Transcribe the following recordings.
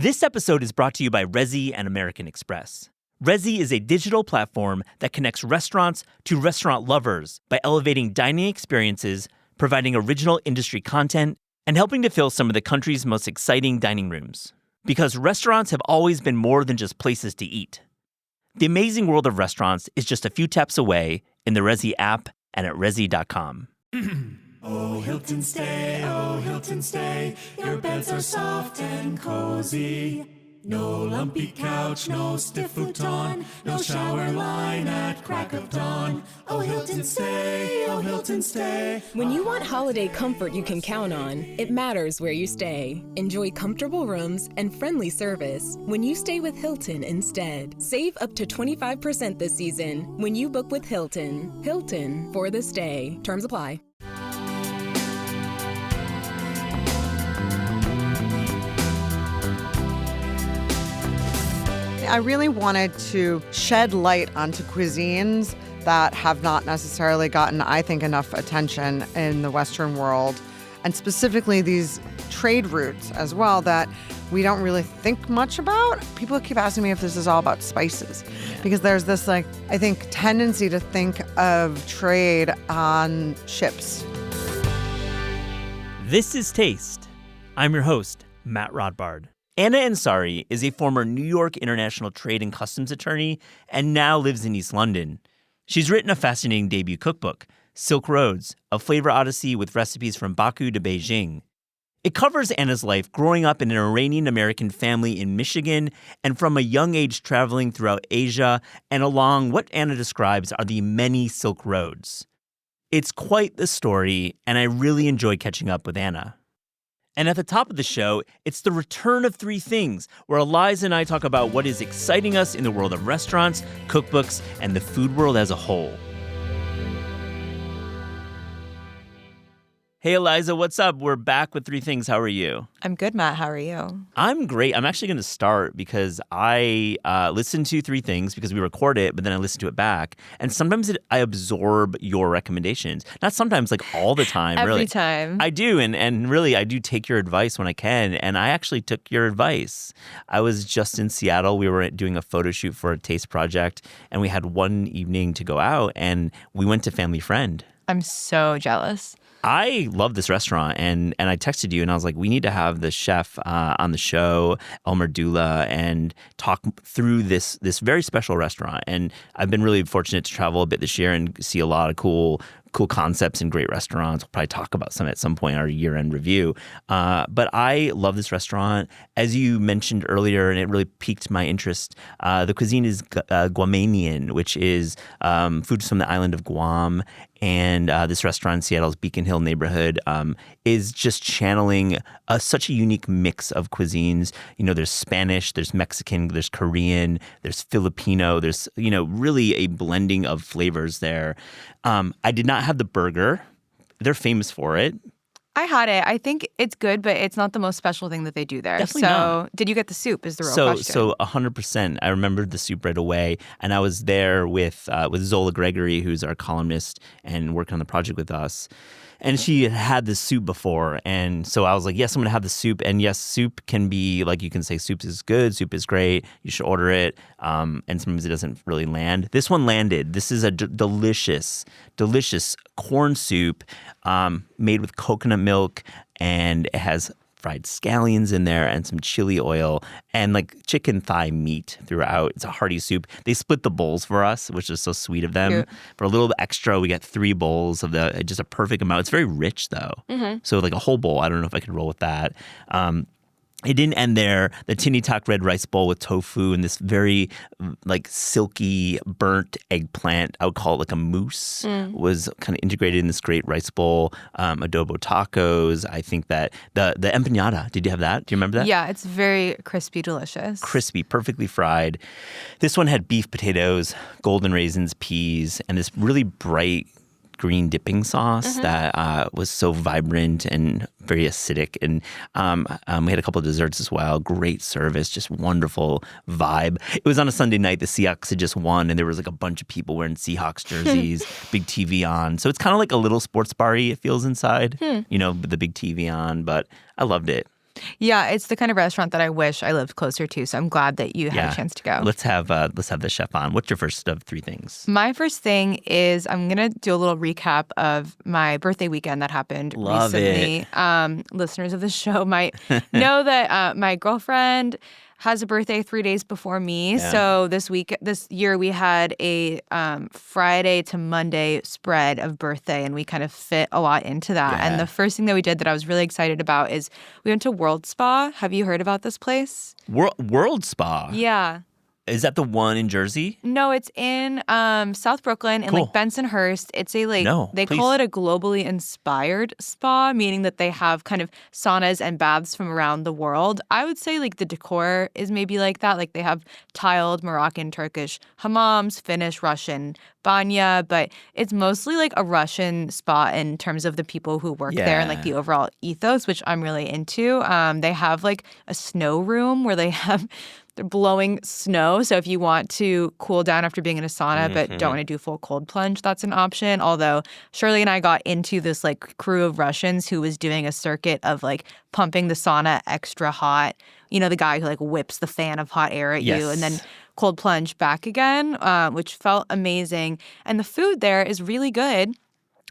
This episode is brought to you by Resy and American Express. Resy is a digital platform that connects restaurants to restaurant lovers by elevating dining experiences, providing original industry content, and helping to fill some of the country's most exciting dining rooms. Because restaurants have always been more than just places to eat. The amazing world of restaurants is just a few taps away in the Resy app and at resy.com. Oh, Hilton stay, your beds are soft and cozy. No lumpy couch, no stiff futon, no shower line at crack of dawn. Oh, Hilton stay. When you want holiday comfort you can count on, it matters where you stay. Enjoy comfortable rooms and friendly service when you stay with Hilton instead. Save up to 25% this season when you book with Hilton. Hilton for the stay. Terms apply. I really wanted to shed light onto cuisines that have not necessarily gotten, I think, enough attention in the Western world, and specifically these trade routes as well that we don't really think much about. People keep asking me if this is all about spices, because there's this, I think, tendency to think of trade on ships. This is Taste. I'm your host, Matt Rodbard. Anna Ansari is a former New York International Trade and Customs attorney and now lives in East London. She's written a fascinating debut cookbook, Silk Roads, a flavor odyssey with recipes from Baku to Beijing. It covers Anna's life growing up in an Iranian-American family in Michigan and from a young age traveling throughout Asia and along what Anna describes are the many Silk Roads. It's quite the story, and I really enjoy catching up with Anna. And at the top of the show, it's the return of Three Things, where Eliza and I talk about what is exciting us in the world of restaurants, cookbooks, and the food world as a whole. Hey, Eliza, what's up? We're back with Three Things. How are you? I'm good, Matt. How are you? I'm great. I'm actually going to start because I listen to Three Things because we record it, but then I listen to it back. And sometimes I absorb your recommendations. Not sometimes, like all the time, Every really. time. I do. And really, I do take your advice when I can. And I actually took your advice. I was just in Seattle. We were doing a photo shoot for a taste project. And we had one evening to go out. And we went to Family Friend. I'm so jealous. I love this restaurant, and I texted you, and I was like, we need to have the chef on the show, Elmer Dula, and talk through this very special restaurant. And I've been really fortunate to travel a bit this year and see a lot of cool concepts and great restaurants. We'll probably talk about some at some point in our year-end review. But I love this restaurant. As you mentioned earlier, and it really piqued my interest, the cuisine is Guamanian, which is foods from the island of Guam. And this restaurant in Seattle's Beacon Hill neighborhood is just channeling such a unique mix of cuisines. You know, there's Spanish, there's Mexican, there's Korean, there's Filipino. There's, really a blending of flavors there. I did not have the burger. They're famous for it. I had it. I think it's good, but it's not the most special thing that they do there. Definitely not. Did you get the soup is the real question. So 100%. I remembered the soup right away. And I was there with Zola Gregory, who's our columnist and working on the project with us. And she had this soup before. And so I was like, yes, I'm going to have the soup. And yes, soup can be, like you can say, soup is good, soup is great. You should order it. And sometimes it doesn't really land. This one landed. This is a delicious corn soup made with coconut milk. And it has fried scallions in there and some chili oil and like chicken thigh meat throughout. It's a hearty soup. They split the bowls for us, which is so sweet of them. Cute. For a little extra, we get 3 bowls of just a perfect amount. It's very rich though. Mm-hmm. So like a whole bowl, I don't know if I could roll with that. It didn't end there. The Tinitak red rice bowl with tofu and this very like silky burnt eggplant, I would call it like a mousse, was kind of integrated in this great rice bowl. Adobo tacos. I think that the empanada, did you have that? Do you remember that? Yeah, it's very crispy, delicious. Crispy, perfectly fried. This one had beef potatoes, golden raisins, peas, and this really bright green dipping sauce that was so vibrant and very acidic. And we had a couple of desserts as well. Great service, just wonderful vibe. It was on a Sunday night. The Seahawks had just won, and there was like a bunch of people wearing Seahawks jerseys, big TV on. So it's kind of like a little sports bar-y, it feels inside, with the big TV on. But I loved it. Yeah, it's the kind of restaurant that I wish I lived closer to. So I'm glad that you had a chance to go. Let's have the chef on. What's your first of three things? My first thing is I'm going to do a little recap of my birthday weekend that happened Love recently. Listeners of the show might know that my girlfriend has a birthday 3 days before me. Yeah. So this year, we had a Friday to Monday spread of birthday, and we kind of fit a lot into that. Yeah. And the first thing that we did that I was really excited about is we went to World Spa. Have you heard about this place? World Spa. Yeah. Is that the one in Jersey? No, it's in South Brooklyn in Cool. like Bensonhurst. It's a they please. call it a globally inspired spa, meaning that they have kind of saunas and baths from around the world. I would say like the decor is maybe like that. Like they have tiled Moroccan, Turkish hammams, Finnish, Russian banya, but it's mostly like a Russian spa in terms of the people who work there and like the overall ethos, which I'm really into. They have like a snow room where they're blowing snow. So if you want to cool down after being in a sauna but don't want to do full cold plunge, that's an option. Although Shirley and I got into this like crew of Russians who was doing a circuit of like pumping the sauna extra hot. You know, the guy who like whips the fan of hot air at you and then cold plunge back again, which felt amazing. And the food there is really good.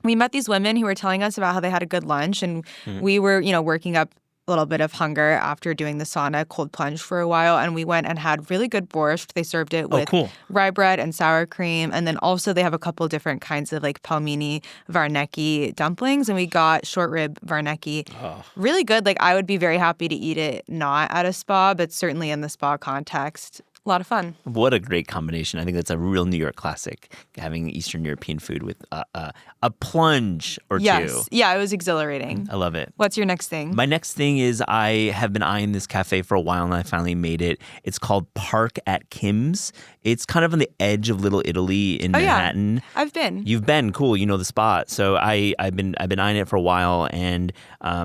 We met these women who were telling us about how they had a good lunch, and we were, working up a little bit of hunger after doing the sauna cold plunge for a while, and we went and had really good borscht. They served it with rye bread and sour cream, and then also they have a couple different kinds of like pelmeni varneki dumplings, and we got short rib varneki. Really good. Like I would be very happy to eat it not at a spa, but certainly in the spa context. A lot of fun. What a great combination. I think that's a real New York classic, having Eastern European food with a plunge or two. Yeah, it was exhilarating. I love it. What's your next thing? My next thing is I have been eyeing this cafe for a while, and I finally made it. It's called Park at Kim's. It's kind of on the edge of Little Italy in Manhattan. Yeah. I've been. You've been. Cool. You know the spot. So I've been eyeing it for a while, and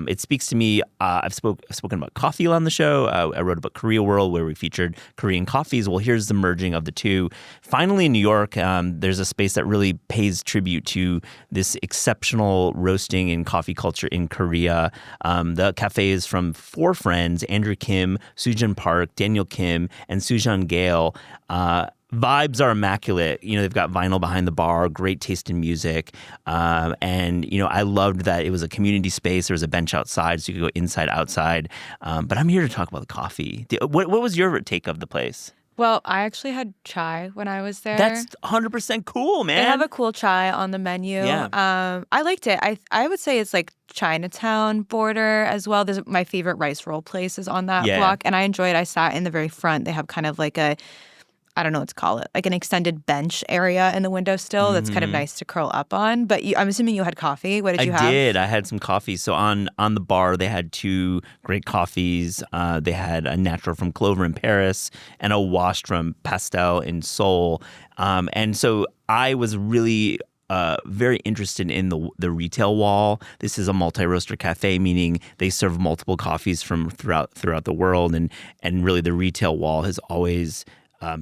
it speaks to me. I've spoken about coffee on the show. I wrote about Korea World, where we featured Korean coffees. Well, here's the merging of the two. Finally, in New York, there's a space that really pays tribute to this exceptional roasting and coffee culture in Korea. The cafe is from four friends: Andrew Kim, Soojun Park, Daniel Kim, and Sujan Gale. Vibes are immaculate. They've got vinyl behind the bar, great taste in music. And I loved that it was a community space. There was a bench outside, so you could go inside, outside. But I'm here to talk about the coffee. What was your take of the place? Well, I actually had chai when I was there. That's 100% cool, man. They have a cool chai on the menu. Yeah. I liked it. I would say it's like Chinatown border as well. There's my favorite rice roll place is on that block, and I enjoyed. I sat in the very front. They have kind of like I don't know what to call it, like an extended bench area in the window still that's kind of nice to curl up on. But I'm assuming you had coffee. What did you have? I did. I had some coffee. So on the bar, they had two great coffees. They had a natural from Clover in Paris and a washed from Pastel in Seoul. And so I was really very interested in the retail wall. This is a multi-roaster cafe, meaning they serve multiple coffees from throughout the world. And really the retail wall has always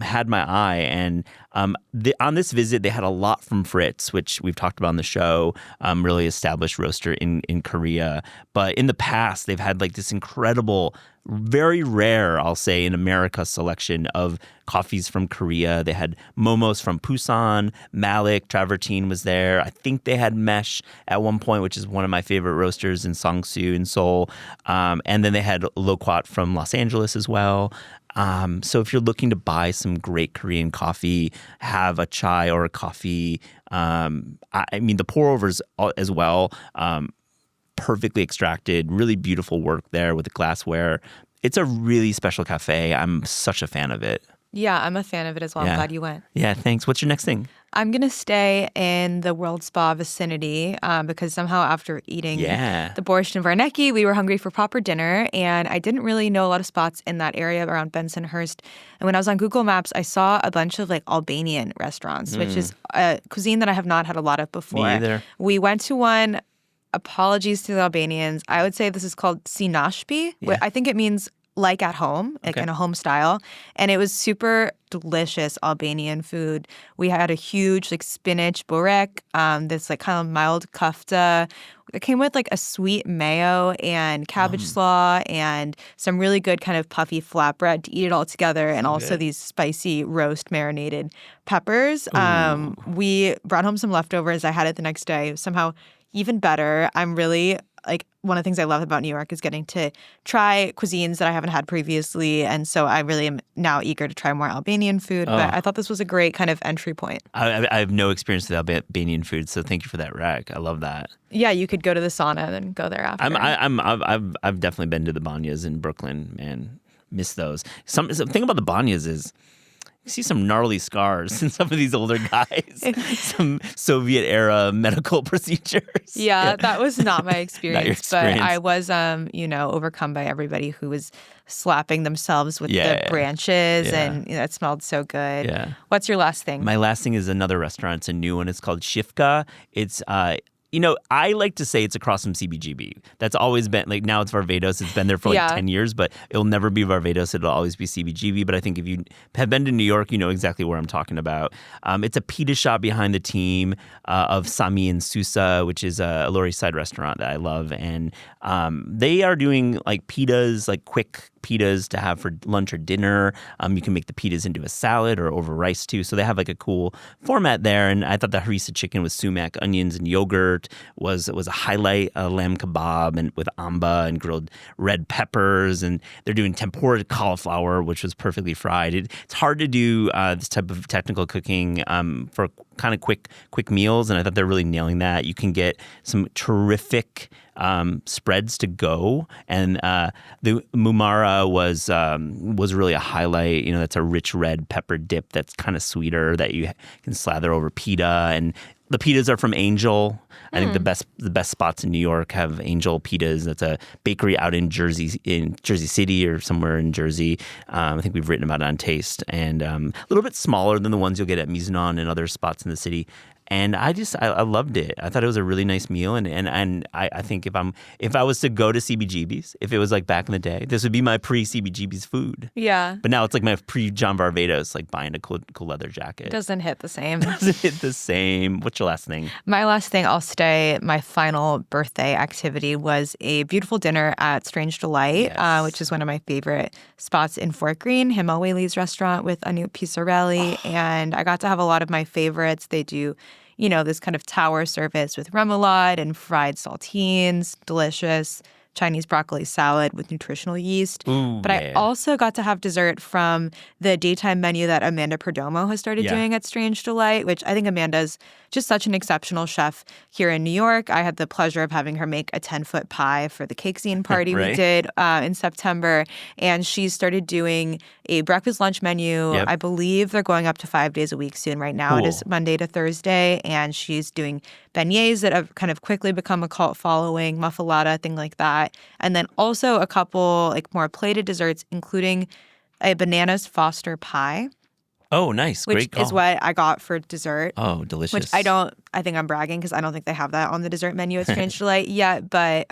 had my eye. And on this visit, they had a lot from Fritz, which we've talked about on the show, really established roaster in Korea. But in the past, they've had like this incredible, very rare, I'll say, in America selection of coffees from Korea. They had Momos from Busan, Malik, Travertine was there. I think they had Mesh at one point, which is one of my favorite roasters in Songsu in Seoul. And then they had Loquat from Los Angeles as well. So if you're looking to buy some great Korean coffee, have a chai or a coffee, I mean, the pour-overs as well, perfectly extracted, really beautiful work there with the glassware. It's a really special cafe. I'm such a fan of it. Yeah, I'm a fan of it as well. I'm glad you went. Yeah, thanks. What's your next thing? I'm going to stay in the World Spa vicinity because somehow after eating the borscht and varneki, we were hungry for proper dinner. And I didn't really know a lot of spots in that area around Bensonhurst. And when I was on Google Maps, I saw a bunch of like Albanian restaurants, which is a cuisine that I have not had a lot of before. Me either. We went to one. Apologies to the Albanians. I would say this is called sinashpi. Yeah. I think it means like at home, like in a home style. And it was super delicious Albanian food. We had a huge like spinach burek, this like kind of mild kofta. It came with like a sweet mayo and cabbage slaw and some really good kind of puffy flatbread to eat it all together, and also good. these spicy roast marinated peppers. We brought home some leftovers. I had it the next day. Somehow even better. I'm really like one of the things I love about New York is getting to try cuisines that I haven't had previously. And so I really am now eager to try more Albanian food. But I thought this was a great kind of entry point. I have no experience with Albanian food, so thank you for that rec. I love that. Yeah, you could go to the sauna and then go there after. I've definitely been to the banyas in Brooklyn, man. Miss those. Some thing about the banyas is you see some gnarly scars in some of these older guys. Some Soviet era medical procedures. Yeah, that was not my experience. But experience. I was, overcome by everybody who was slapping themselves with the branches, and it smelled so good. Yeah. What's your last thing? My last thing is another restaurant. It's a new one. It's called Shifka. It's I like to say it's across from CBGB. That's always been, like, now it's Varvatos. It's been there for 10 years, but it'll never be Varvatos. It'll always be CBGB. But I think if you have been to New York, you know exactly where I'm talking about. It's a pita shop behind the team of Sami and Susa, which is a Lower East Side restaurant that I love. And they are doing like pitas, like quick pitas to have for lunch or dinner. You can make the pitas into a salad or over rice too. So they have like a cool format there. And I thought the harissa chicken with sumac, onions, and yogurt was a highlight. A lamb kebab and with amba and grilled red peppers. And they're doing tempura cauliflower, which was perfectly fried. It's hard to do this type of technical cooking for kind of quick meals, and I thought they're really nailing that. You can get some terrific spreads to go, and the mumara was really a highlight. You know, that's a rich red pepper dip that's kind of sweeter that you can slather over pita, and the pitas are from Angel. I think the best spots in New York have Angel Pitas. That's a bakery out in Jersey City or somewhere in Jersey. I think we've written about it on Taste, and a little bit smaller than the ones you'll get at Mizanon and other spots in the city. And I loved it. I thought it was a really nice meal, and I think if I was to go to CBGB's, if it was like back in the day, this would be my pre-CBGB's food. Yeah. But now it's like my pre-John Varvatos, like buying a cool leather jacket. It doesn't hit the same. Doesn't hit the same. What's your last thing? My last thing, I'll stay. My final birthday activity was a beautiful dinner at Strange Delight, which is one of my favorite spots in Fort Greene, Himmel Whaley's restaurant with Anoop Pisarelli. And I got to have a lot of my favorites. They do, this kind of tower service with remoulade and fried saltines, delicious Chinese broccoli salad with nutritional yeast. Ooh, but I also got to have dessert from the daytime menu that Amanda Perdomo has started doing at Strange Delight, which I think Amanda's just such an exceptional chef here in New York. I had the pleasure of having her make a 10-foot pie for the cake scene party we did in September. And she's started doing a breakfast lunch menu. I believe they're going up to 5 days a week soon. Right now it is Monday to Thursday. And she's doing beignets that have kind of quickly become a cult following, muffalata, thing like that. And then also a couple like more plated desserts, including a bananas Foster pie. Oh, nice. Which Great call. is what I got for dessert. Oh, delicious. Which I think I'm bragging because I don't think they have that on the dessert menu at Strange Delight yet. But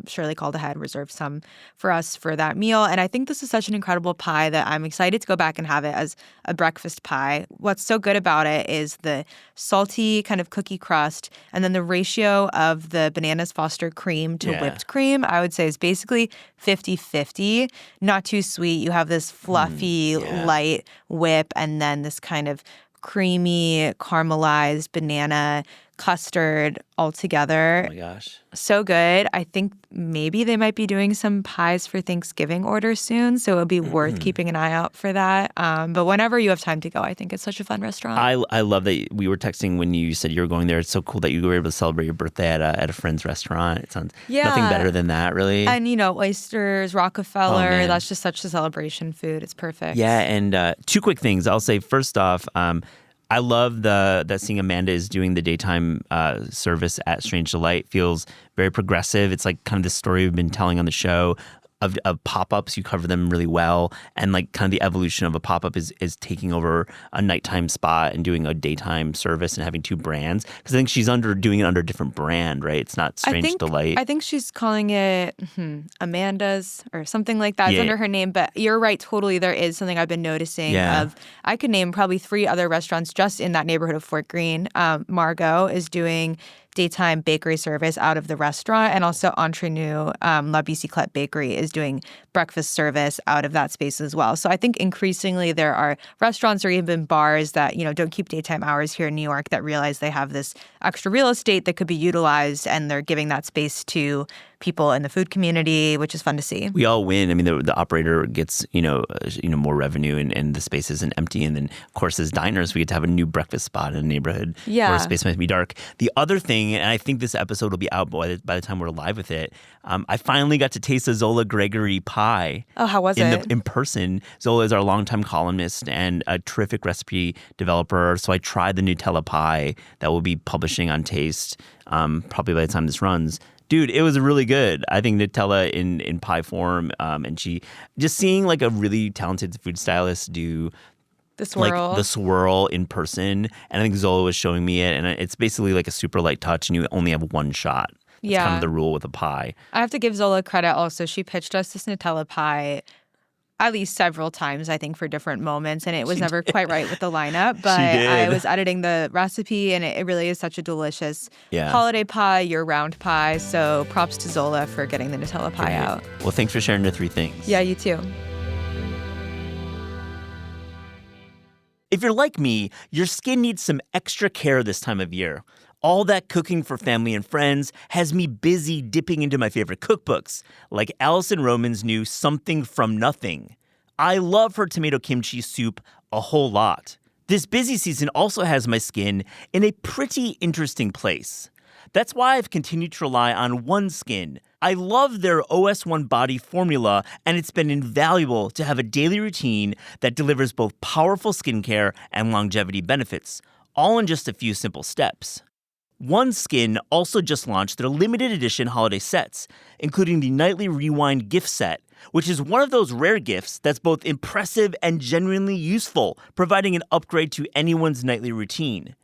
Shirley called ahead, reserved some for us for that meal. And I think this is such an incredible pie that I'm excited to go back and have it as a breakfast pie. What's so good about it is the salty kind of cookie crust, and then the ratio of the bananas Foster cream to whipped cream, I would say, is basically 50-50. Not too sweet. You have this fluffy, light whip, and then this kind of creamy, caramelized banana custard all together. Oh my gosh. So good. I think maybe they might be doing some pies for Thanksgiving order soon, so it would be worth keeping an eye out for that. But whenever you have time to go, I think it's such a fun restauant. I love that we were texting when you said you were going there. It's so cool that you were able to celebrate your birthday at a friend's restaurant. It sounds nothing better than that, really. And, oysters, Rockefeller, man. that's just such a celebration food. It's perfect. Yeah, and two quick things. I'll say, first off, I love that seeing Amanda is doing the daytime service at Strange Delight. Feels very progressive. It's like kind of the story we've been telling on the show of pop-ups. You cover them really well, and like kind of the evolution of a pop-up is taking over a nighttime spot and doing a daytime service and having two brands. Because I think she's doing it under a different brand, right? It's not Strange Delight. I think she's calling it Amanda's or something like that. It's under her name. But you're right, totally. There is something I've been noticing of. I could name probably 3 other restaurants just in that neighborhood of Fort Greene. Margot is doing daytime bakery service out of the restaurant. And also Entre Nous, La Bicyclette Bakery is doing breakfast service out of that space as well. So I think increasingly there are restaurants or even bars that, don't keep daytime hours here in New York that realize they have this extra real estate that could be utilized, and they're giving that space to people in the food community, which is fun to see. We all win. I mean, the operator gets, more revenue and the space isn't empty. And then, of course, as diners, we get to have a new breakfast spot in a neighborhood where space might be dark. The other thing, and I think this episode will be out by the time we're live with it, I finally got to taste a Zola Gregory pie. Oh, how was it? In person. Zola is our longtime columnist and a terrific recipe developer. So I tried the Nutella pie that we'll be publishing on Taste probably by the time this runs. Dude, it was really good. I think Nutella in pie form, and she just seeing like a really talented food stylist do the swirl. Like the swirl in person. And I think Zola was showing me it, and it's basically like a super light touch, and you only have one shot. That's kind of the rule with a pie. I have to give Zola credit also. She pitched us this Nutella pie at least several times, I think, for different moments. And it was never quite right with the lineup. But I was editing the recipe, and it really is such a delicious holiday pie, year-round pie. So props to Zola for getting the Nutella pie out. Well, thanks for sharing the 3 things. Yeah, you too. If you're like me, your skin needs some extra care this time of year. All that cooking for family and friends has me busy dipping into my favorite cookbooks, like Alison Roman's new Something from Nothing. I love her tomato kimchi soup a whole lot. This busy season also has my skin in a pretty interesting place. That's why I've continued to rely on OneSkin. I love their OS1 body formula, and it's been invaluable to have a daily routine that delivers both powerful skincare and longevity benefits, all in just a few simple steps. OneSkin also just launched their limited edition holiday sets, including the Nightly Rewind gift set, which is one of those rare gifts that's both impressive and genuinely useful, providing an upgrade to anyone's nightly routine.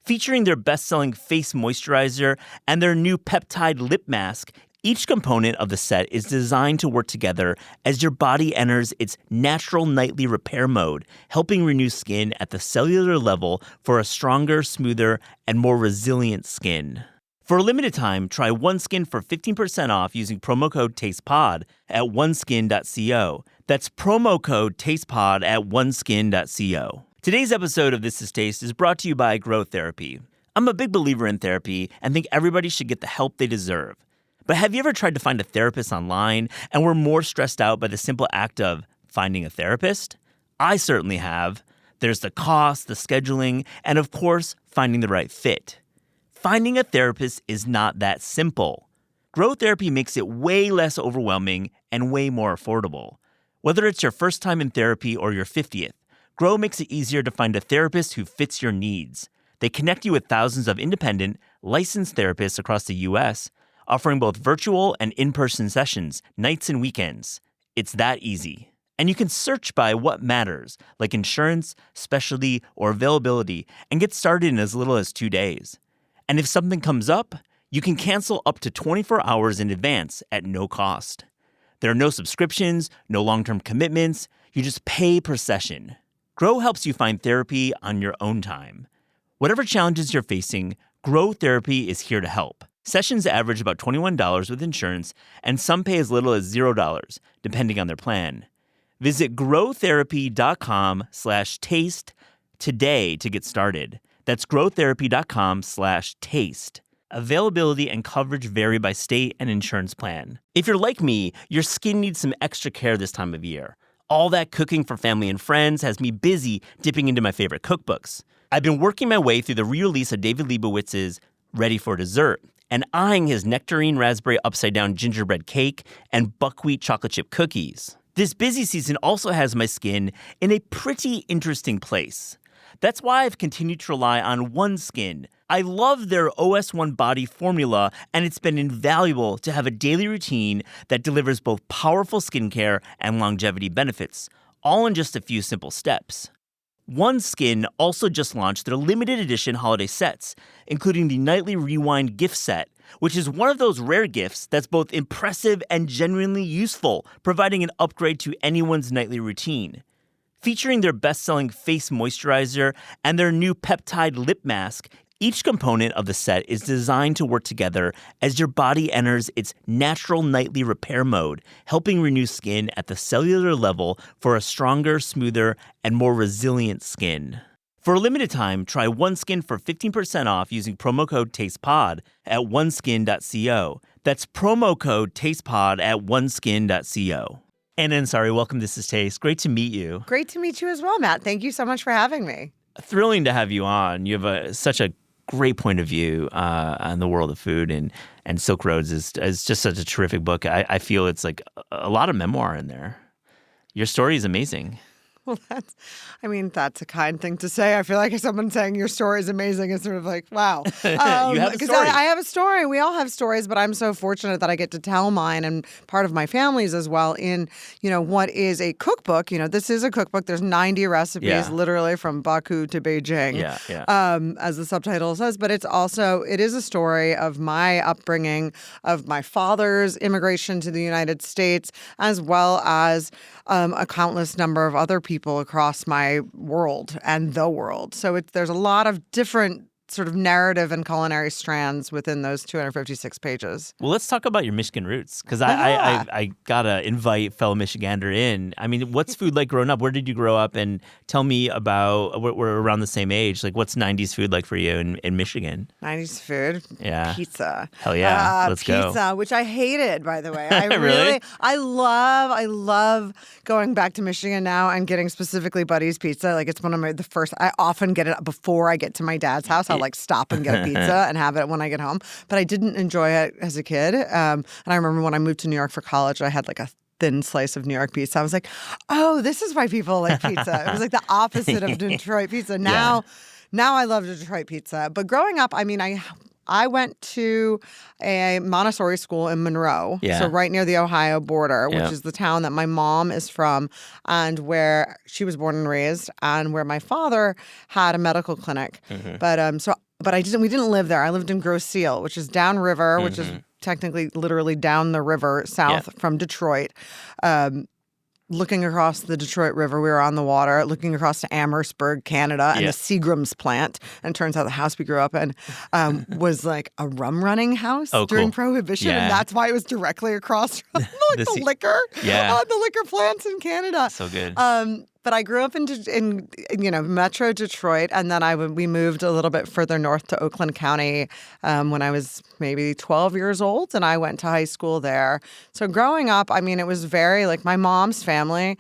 Featuring their best-selling face moisturizer and their new peptide lip mask, each component of the set is designed to work together as your body enters its natural nightly repair mode, helping renew skin at the cellular level for a stronger, smoother, and more resilient skin. For a limited time, try OneSkin for 15% off using promo code TASTEPOD at oneskin.co. That's promo code TASTEPOD at oneskin.co. Today's episode of This Is Taste is brought to you by Grow Therapy. I'm a big believer in therapy and think everybody should get the help they deserve. But have you ever tried to find a therapist online and were more stressed out by the simple act of finding a therapist? I certainly have. There's the cost, the scheduling, and of course, finding the right fit. Finding a therapist is not that simple. Grow Therapy makes it way less overwhelming and way more affordable. Whether it's your first time in therapy or your 50th, Grow makes it easier to find a therapist who fits your needs. They connect you with thousands of independent, licensed therapists across the U.S., offering both virtual and in-person sessions, nights and weekends. It's that easy. And you can search by what matters, like insurance, specialty, or availability, and get started in as little as 2 days. And if something comes up, you can cancel up to 24 hours in advance at no cost. There are no subscriptions, no long-term commitments. You just pay per session. Grow helps you find therapy on your own time. Whatever challenges you're facing, Grow Therapy is here to help. Sessions average about $21 with insurance, and some pay as little as $0, depending on their plan. Visit growtherapy.com/taste today to get started. That's growtherapy.com/taste. Availability and coverage vary by state and insurance plan. If you're like me, your skin needs some extra care this time of year. All that cooking for family and friends has me busy dipping into my favorite cookbooks. I've been working my way through the re-release of David Leibowitz's Ready for Dessert, and eyeing his nectarine raspberry upside-down gingerbread cake and buckwheat chocolate chip cookies. This busy season also has my skin in a pretty interesting place. That's why I've continued to rely on OneSkin. I love their OS1 body formula, and it's been invaluable to have a daily routine that delivers both powerful skincare and longevity benefits, all in just a few simple steps. OneSkin also just launched their limited edition holiday sets, including the Nightly Rewind gift set, which is one of those rare gifts that's both impressive and genuinely useful, providing an upgrade to anyone's nightly routine. Featuring their best-selling face moisturizer and their new peptide lip mask, Each component of the set is designed to work together as your body enters its natural nightly repair mode, helping renew skin at the cellular level for a stronger, smoother, and more resilient skin. For a limited time, try OneSkin for 15% off using promo code TASTEPOD at oneskin.co. That's promo code TASTEPOD at oneskin.co. And Ansari, welcome. This is Taste. Great to meet you. Great to meet you as well, Matt. Thank you so much for having me. Thrilling to have you on. You have such a great point of view on the world of food, and Silk Roads is just such a terrific book. I feel it's like a lot of memoir in there. Your story is amazing. Well, that's a kind thing to say. I feel like if someone saying your story is amazing, it's sort of like, wow. You have a story. I have a story. We all have stories, but I'm so fortunate that I get to tell mine and part of my family's as well in, what is a cookbook. This is a cookbook. There's 90 recipes, literally from Baku to Beijing, as the subtitle says. But it is a story of my upbringing, of my father's immigration to the United States, as well as a countless number of other people across my world and the world. So there's a lot of different sort of narrative and culinary strands within those 256 pages. Well, let's talk about your Michigan roots, because I gotta invite fellow Michigander in. I mean, what's food like growing up? Where did you grow up? And tell me about, we're around the same age, like what's 90s food like for you in Michigan? 90s food? Yeah. Pizza. Hell yeah. Let's go. Pizza, which I hated, by the way. Really? I love going back to Michigan now and getting specifically Buddy's Pizza. Like it's one of the first, I often get it before I get to my dad's house. I'll stop and get a pizza and have it when I get home. But I didn't enjoy it as a kid. And I remember when I moved to New York for college, I had like a thin slice of New York pizza. I was like, oh, this is why people like pizza. It was like the opposite of Detroit pizza. Now I love Detroit pizza. But growing up, I went to a Montessori school in Monroe, so right near the Ohio border, which is the town that my mom is from and where she was born and raised, and where my father had a medical clinic. Mm-hmm. But we didn't live there. I lived in Grosse Ile, which is downriver, which is technically literally down the river south from Detroit. Looking across the Detroit River, we were on the water, looking across to Amherstburg, Canada, and the Seagram's plant. And it turns out the house we grew up in was like a rum running house during Prohibition. Yeah. And that's why it was directly across from the liquor plants in Canada. So good. But I grew up in Metro Detroit, and then we moved a little bit further north to Oakland County when I was maybe 12 years old, and I went to high school there. So growing up, it was very like my mom's family.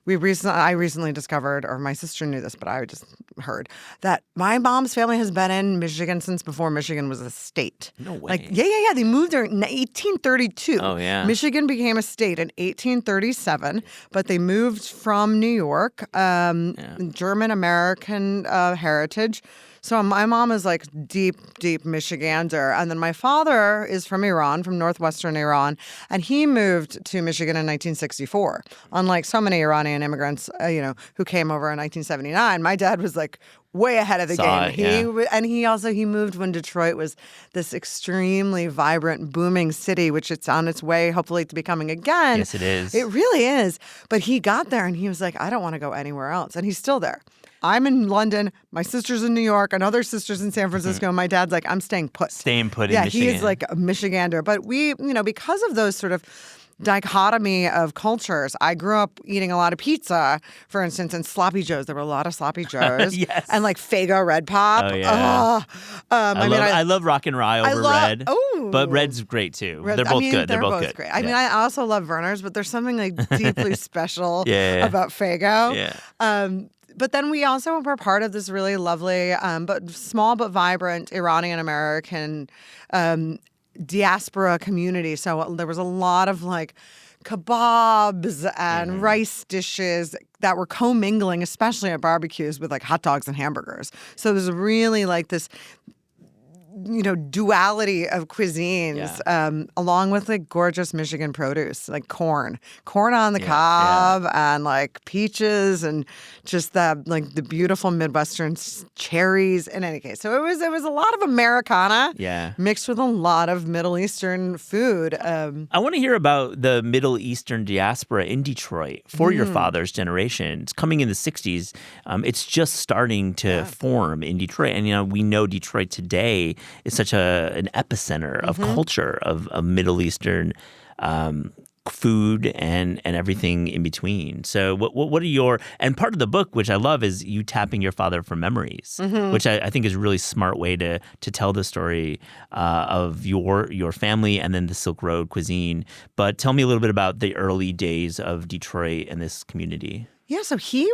I recently discovered, or my sister knew this, but I just heard that my mom's family has been in Michigan since before Michigan was a state. No way. Like, yeah. They moved there in 1832. Oh, yeah. Michigan became a state in 1837, but they moved from New York, German-American heritage. So my mom is like deep, deep Michigander. And then my father is from Iran, from northwestern Iran. And he moved to Michigan in 1964. Unlike so many Iranian immigrants, who came over in 1979, my dad was like way ahead of the game. He moved when Detroit was this extremely vibrant, booming city, which it's on its way, hopefully, to becoming again. Yes, it is. It really is. But he got there and he was like, I don't want to go anywhere else. And he's still there. I'm in London. My sister's in New York. Another sister's in San Francisco. My dad's like, I'm staying put. Staying put in Michigan. Yeah, he is like a Michigander. But we, because of those sort of dichotomy of cultures, I grew up eating a lot of pizza, for instance, and sloppy joes. There were a lot of sloppy joes. Yes. And like Faygo Red Pop. Oh, yeah. I love Rock and Rye over Red. Oh. But Red's great too. They're both good. They're both good. I mean, I also love Verner's, but there's something like deeply special about Faygo. Yeah. But then we also were part of this really lovely, but small but vibrant Iranian American diaspora community. So there was a lot of like kebabs and rice dishes that were commingling, especially at barbecues, with like hot dogs and hamburgers. So there's really like this duality of cuisines, along with like gorgeous Michigan produce, like corn on the cob, and like peaches, and just the beautiful Midwestern cherries. In any case, so it was a lot of Americana, mixed with a lot of Middle Eastern food. I want to hear about the Middle Eastern diaspora in Detroit for your father's generation. It's coming in the 60s. It's just starting to form in Detroit. And, we know Detroit today is such an epicenter of culture, of Middle Eastern food and everything in between. So what are your – and part of the book, which I love, is you tapping your father for memories, which I think is a really smart way to tell the story of your family and then the Silk Road cuisine. But tell me a little bit about the early days of Detroit and this community. Yeah, so he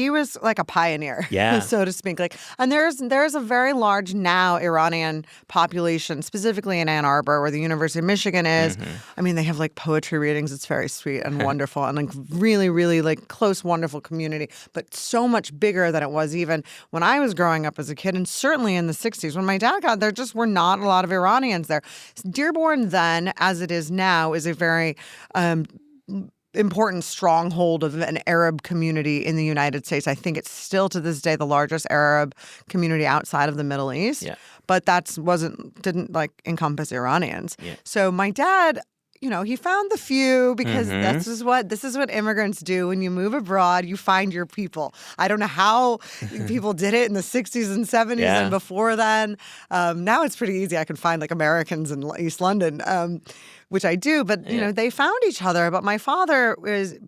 was like a pioneer, so to speak. And there's a very large now Iranian population, specifically in Ann Arbor, where the University of Michigan is. I mean, they have like poetry readings. It's very sweet and wonderful, and like really, really like close, wonderful community, but so much bigger than it was even when I was growing up as a kid, and certainly in the 60s. When my dad got there, just were not a lot of Iranians there. Dearborn then, as it is now, is a very important stronghold of an Arab community in the United States. I think it's still to this day the largest Arab community outside of the Middle East. Yeah. But didn't like encompass Iranians. Yeah. So my dad, he found the few, because this is what immigrants do. When you move abroad, you find your people. I don't know how people did it in the 60s and 70s and before then. Now it's pretty easy. I can find like Americans in East London, which I do. But, they found each other. But my father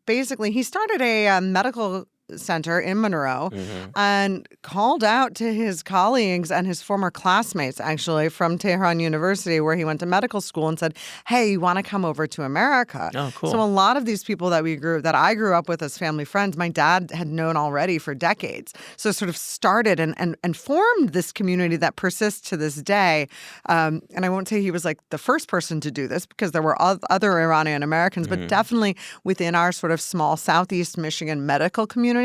he started a medical center in Monroe and called out to his colleagues and his former classmates, actually, from Tehran University, where he went to medical school, and said, hey, you want to come over to America? Oh, cool. So a lot of these people that I grew up with as family friends, my dad had known already for decades. So sort of started and formed this community that persists to this day. And I won't say he was like the first person to do this, because there were other Iranian Americans, but definitely within our sort of small Southeast Michigan medical community,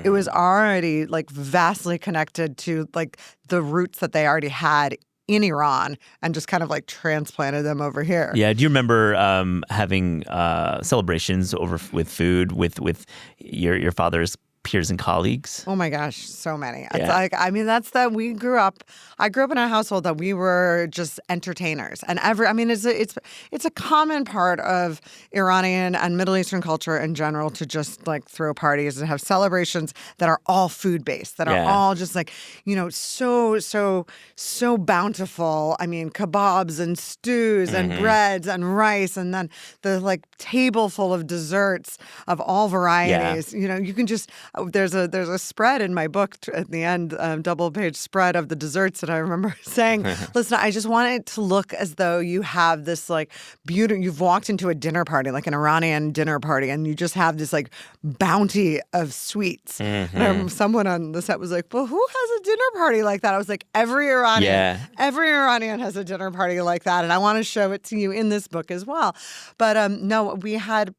it was already like vastly connected to like the roots that they already had in Iran, and just kind of like transplanted them over here. Yeah. Do you remember having celebrations with food with your father's peers and colleagues? Oh my gosh, so many. Yeah. I grew up in a household that we were just entertainers. And it's a common part of Iranian and Middle Eastern culture in general to just like throw parties and have celebrations that are all food-based, that are all just like, so bountiful. I mean, kebabs and stews and breads and rice, and then the like table full of desserts of all varieties. You can just there's a spread in my book at the end, double-page spread of the desserts, that I remember saying, listen, I just want it to look as though you have this like you've walked into a dinner party, like an Iranian dinner party, and you just have this like bounty of sweets. And someone on the set was like, well, who has a dinner party like that? I was like, every Iranian has a dinner party like that, and I want to show it to you in this book as well. But no,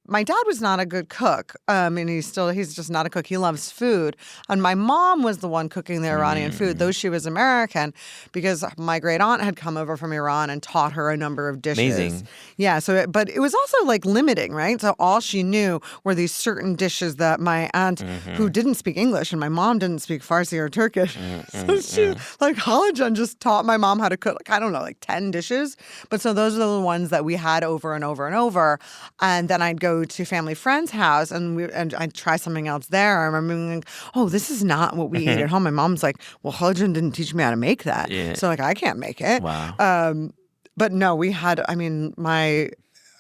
my dad was not a good cook, and he's just not a cook. He loves food. And my mom was the one cooking the Iranian food, though she was American, because my great aunt had come over from Iran and taught her a number of dishes. Amazing. Yeah. But it was also like limiting, right? So all she knew were these certain dishes that my aunt, who didn't speak English, and my mom didn't speak Farsi or Turkish. So she, like college, and just taught my mom how to cook, like, I don't know, like 10 dishes. But so those are the ones that we had over and over and over. And then I'd go to family friend's house, and I'd try something else there. I remember being like, oh, this is not what we eat at home. My mom's like, well, Khalid didn't teach me how to make that. Yeah. So like, I can't make it. Wow. But no, my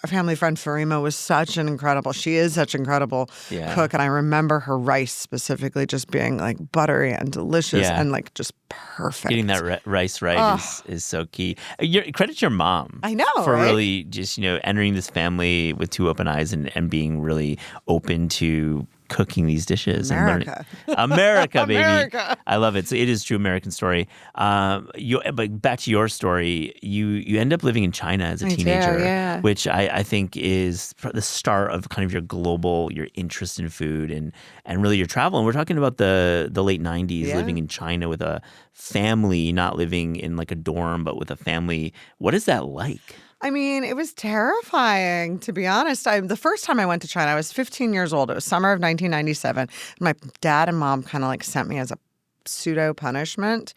family friend Farima was such an incredible, she is such an incredible cook. And I remember her rice specifically just being like buttery and delicious and like just perfect. Getting that rice right is so key. Credit your mom. I know, for right? really just, entering this family with two open eyes and being really open to cooking these dishes and America. learning. America, baby. America. I love it. So it is true American story. But back to your story, you end up living in China as a teenager, yeah. which I think is the start of kind of your interest in food and really your travel. And we're talking about the late 90s, Yeah. living in China with a family, not living in like a dorm, but with a family. What is that like? I mean, it was terrifying, to be honest. The first time I went to China, I was 15 years old. It was summer of 1997. My dad and mom kind of like sent me as a pseudo punishment.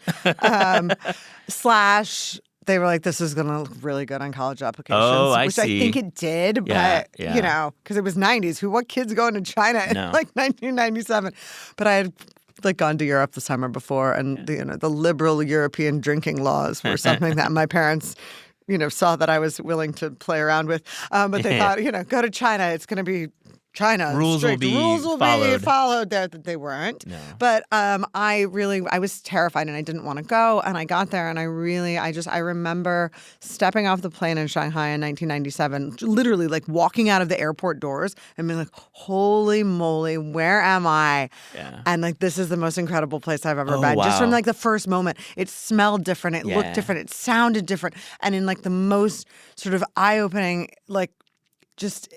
Slash, they were like, this is going to look really good on college applications. Oh, I which see. I think it did, Yeah, but, yeah. you know, because it was 90s. What kid's going to China in No. like 1997? But I had like gone to Europe the summer before, and the liberal European drinking laws were something that my parents saw that I was willing to play around with. But they thought, go to China. It's going to be China. Rules will strict. be Rules will followed. be followed there. That they weren't. No. But I was terrified and I didn't want to go. And I got there and I remember stepping off the plane in Shanghai in 1997, literally like walking out of the airport doors and being like, holy moly, where am I? Yeah. And like, this is the most incredible place I've ever Oh, been. Just from wow. like the first moment, it smelled different. It Yeah. looked different. It sounded different. And in like the most sort of eye-opening, like just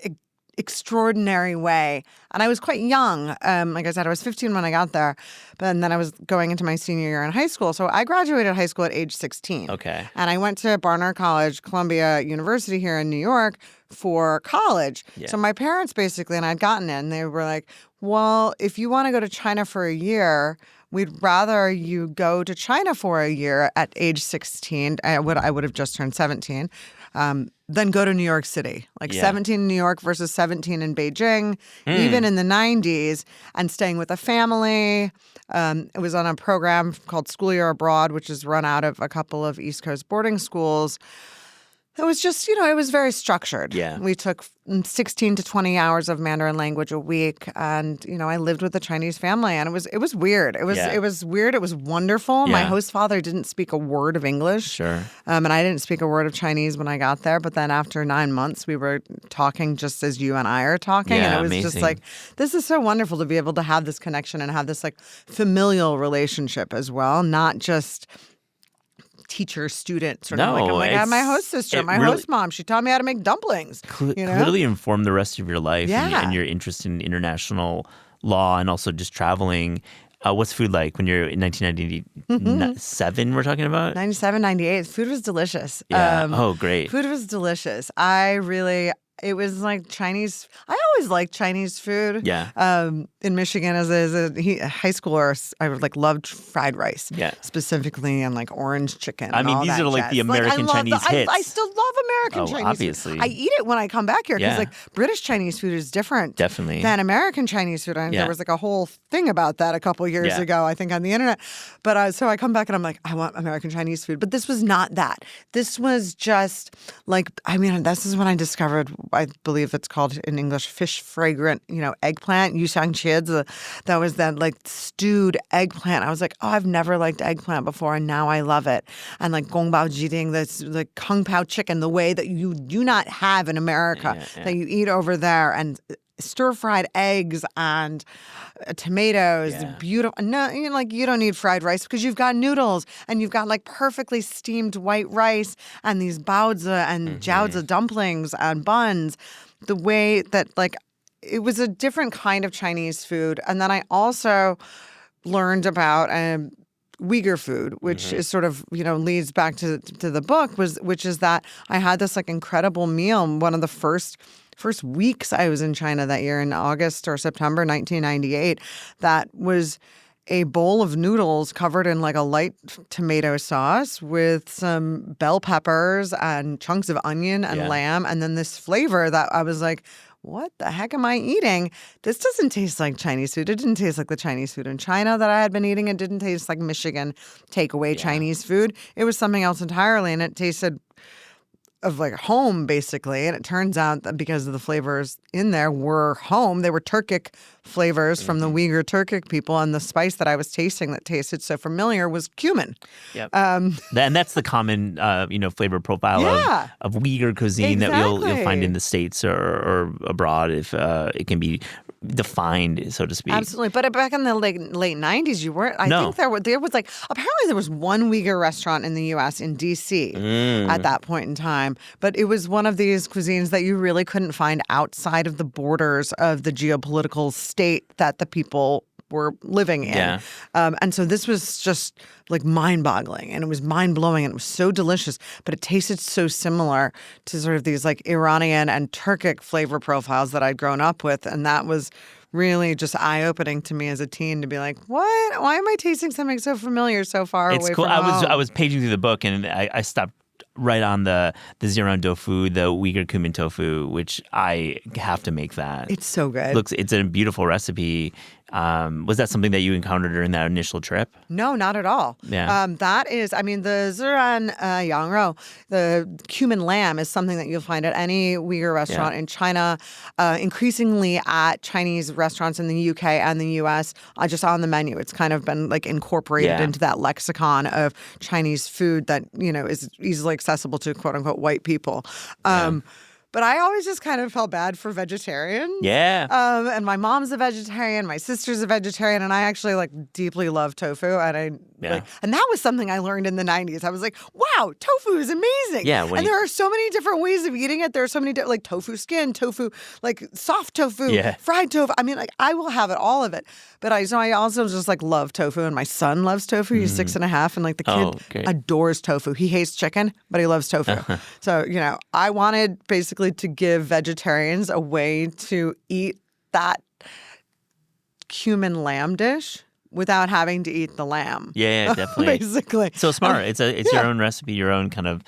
extraordinary way. And I was quite young. Like I said, I was 15 when I got there, but then I was going into my senior year in high school. So I graduated high school at age 16. Okay. And I went to Barnard College, Columbia University here in New York for college. Yeah. So my parents basically, and I'd gotten in, they were like, well, if you want to go to China for a year, we'd rather you go to China for a year at age 16. I would have just turned 17. Then go to New York City, like Yeah. 17 in New York versus 17 in Beijing, even in the 90s, and staying with a family. It was on a program called School Year Abroad, which is run out of a couple of East Coast boarding schools. It was just, it was very structured. Yeah. We took 16 to 20 hours of Mandarin language a week. And, I lived with a Chinese family and it was weird. It was weird. It was wonderful. My Yeah. host father didn't speak a word of English. Sure. And I didn't speak a word of Chinese when I got there. But then after 9 months, we were talking just as you and I are talking. Yeah, and it was just amazing. like, this is so wonderful to be able to have this connection and have this like familial relationship as well, not just teacher student sort of No, like, oh my God, my it's- host sister, it my really- host mom, she taught me how to make dumplings. Clearly informed the rest of your life Yeah. and your interest in international law and also just traveling. What's food like when you're in 1997, we're talking about? 97, 98, food was delicious. Yeah. Oh, great. Food was delicious. It was like Chinese. I always liked Chinese food. Yeah. In Michigan, as a high schooler, I like loved fried rice. Yeah. Specifically, and like orange chicken. I and mean, all these that are like jazz. the American Chinese hits. I still love American Oh, Chinese obviously. food. I eat it when I come back here because Yeah. like British Chinese food is different. Definitely. Than American Chinese food. And Yeah. there was like a whole thing about that a couple years Yeah. ago, I think, on the internet. But so I come back and I'm like, I want American Chinese food. But this was not that. This was just like, this is when I discovered, I believe it's called in English, fish fragrant, eggplant. Yusang chids. That was that like stewed eggplant. I was like, oh, I've never liked eggplant before, and now I love it. And like gongbao jiding, that's like kung pao chicken, the way that you do not have in America, that you eat over there, and stir-fried eggs and tomatoes, Yeah. beautiful. No, you don't need fried rice because you've got noodles and you've got like perfectly steamed white rice and these baozi and jiaozi dumplings and buns. The way that like it was a different kind of Chinese food, and then I also learned about Uyghur food, which is sort of, leads back to the book, which is that I had this like incredible meal. One of the first weeks I was in China that year in August or September 1998, that was a bowl of noodles covered in like a light tomato sauce with some bell peppers and chunks of onion and lamb, and then this flavor that I was like, what the heck am I eating? This doesn't taste like Chinese food. It didn't taste like the Chinese food in China that I had been eating. It didn't taste like Michigan takeaway Chinese food. It was something else entirely, and it tasted of like home, basically. And it turns out that because of the flavors in there were home, they were Turkic flavors from the Uyghur Turkic people, and the spice that I was tasting that tasted so familiar was cumin. Yep. And that's the common, flavor profile Yeah. of Uyghur cuisine that you'll Exactly. find in the States or abroad. If it can be defined, so to speak. Absolutely. But back in the late 90s, you weren't. I No. think there was like, apparently there was one Uyghur restaurant in the U.S. in D.C. at that point in time. But it was one of these cuisines that you really couldn't find outside of the borders of the geopolitical state that the people were living in. Yeah. And so this was just like mind-boggling, and it was mind-blowing, and it was so delicious, but it tasted so similar to sort of these like Iranian and Turkic flavor profiles that I'd grown up with, and that was really just eye-opening to me as a teen to be like, what? Why am I tasting something so familiar so far It's away cool. from home? I was paging through the book and I stopped right on the Ziran tofu, the Uyghur cumin tofu, which I have to make that. It's so good. It's a beautiful recipe. Was that something that you encountered during that initial trip? No, not at all. Yeah. That is, I mean, the Ziran Yangrou, the cumin lamb, is something that you'll find at any Uyghur restaurant in China, increasingly at Chinese restaurants in the UK and the US, just on the menu. It's kind of been like incorporated into that lexicon of Chinese food that, you know, is easily accessible to quote unquote white people. But I always just kind of felt bad for vegetarians. Yeah. And my mom's a vegetarian, my sister's a vegetarian, and I actually like deeply love tofu. And and that was something I learned in the 90s. I was like, wow, tofu is amazing. Yeah. And there are so many different ways of eating it. There are so many like tofu skin, tofu, like soft tofu, fried tofu. I mean, like I will have it, all of it. But I also just like love tofu, and my son loves tofu. He's 6.5, and like the kid adores tofu. He hates chicken, but he loves tofu. So, you know, I wanted basically to give vegetarians a way to eat that cumin lamb dish without having to eat the lamb. Yeah, definitely. Basically. So smart. It's your own recipe, your own kind of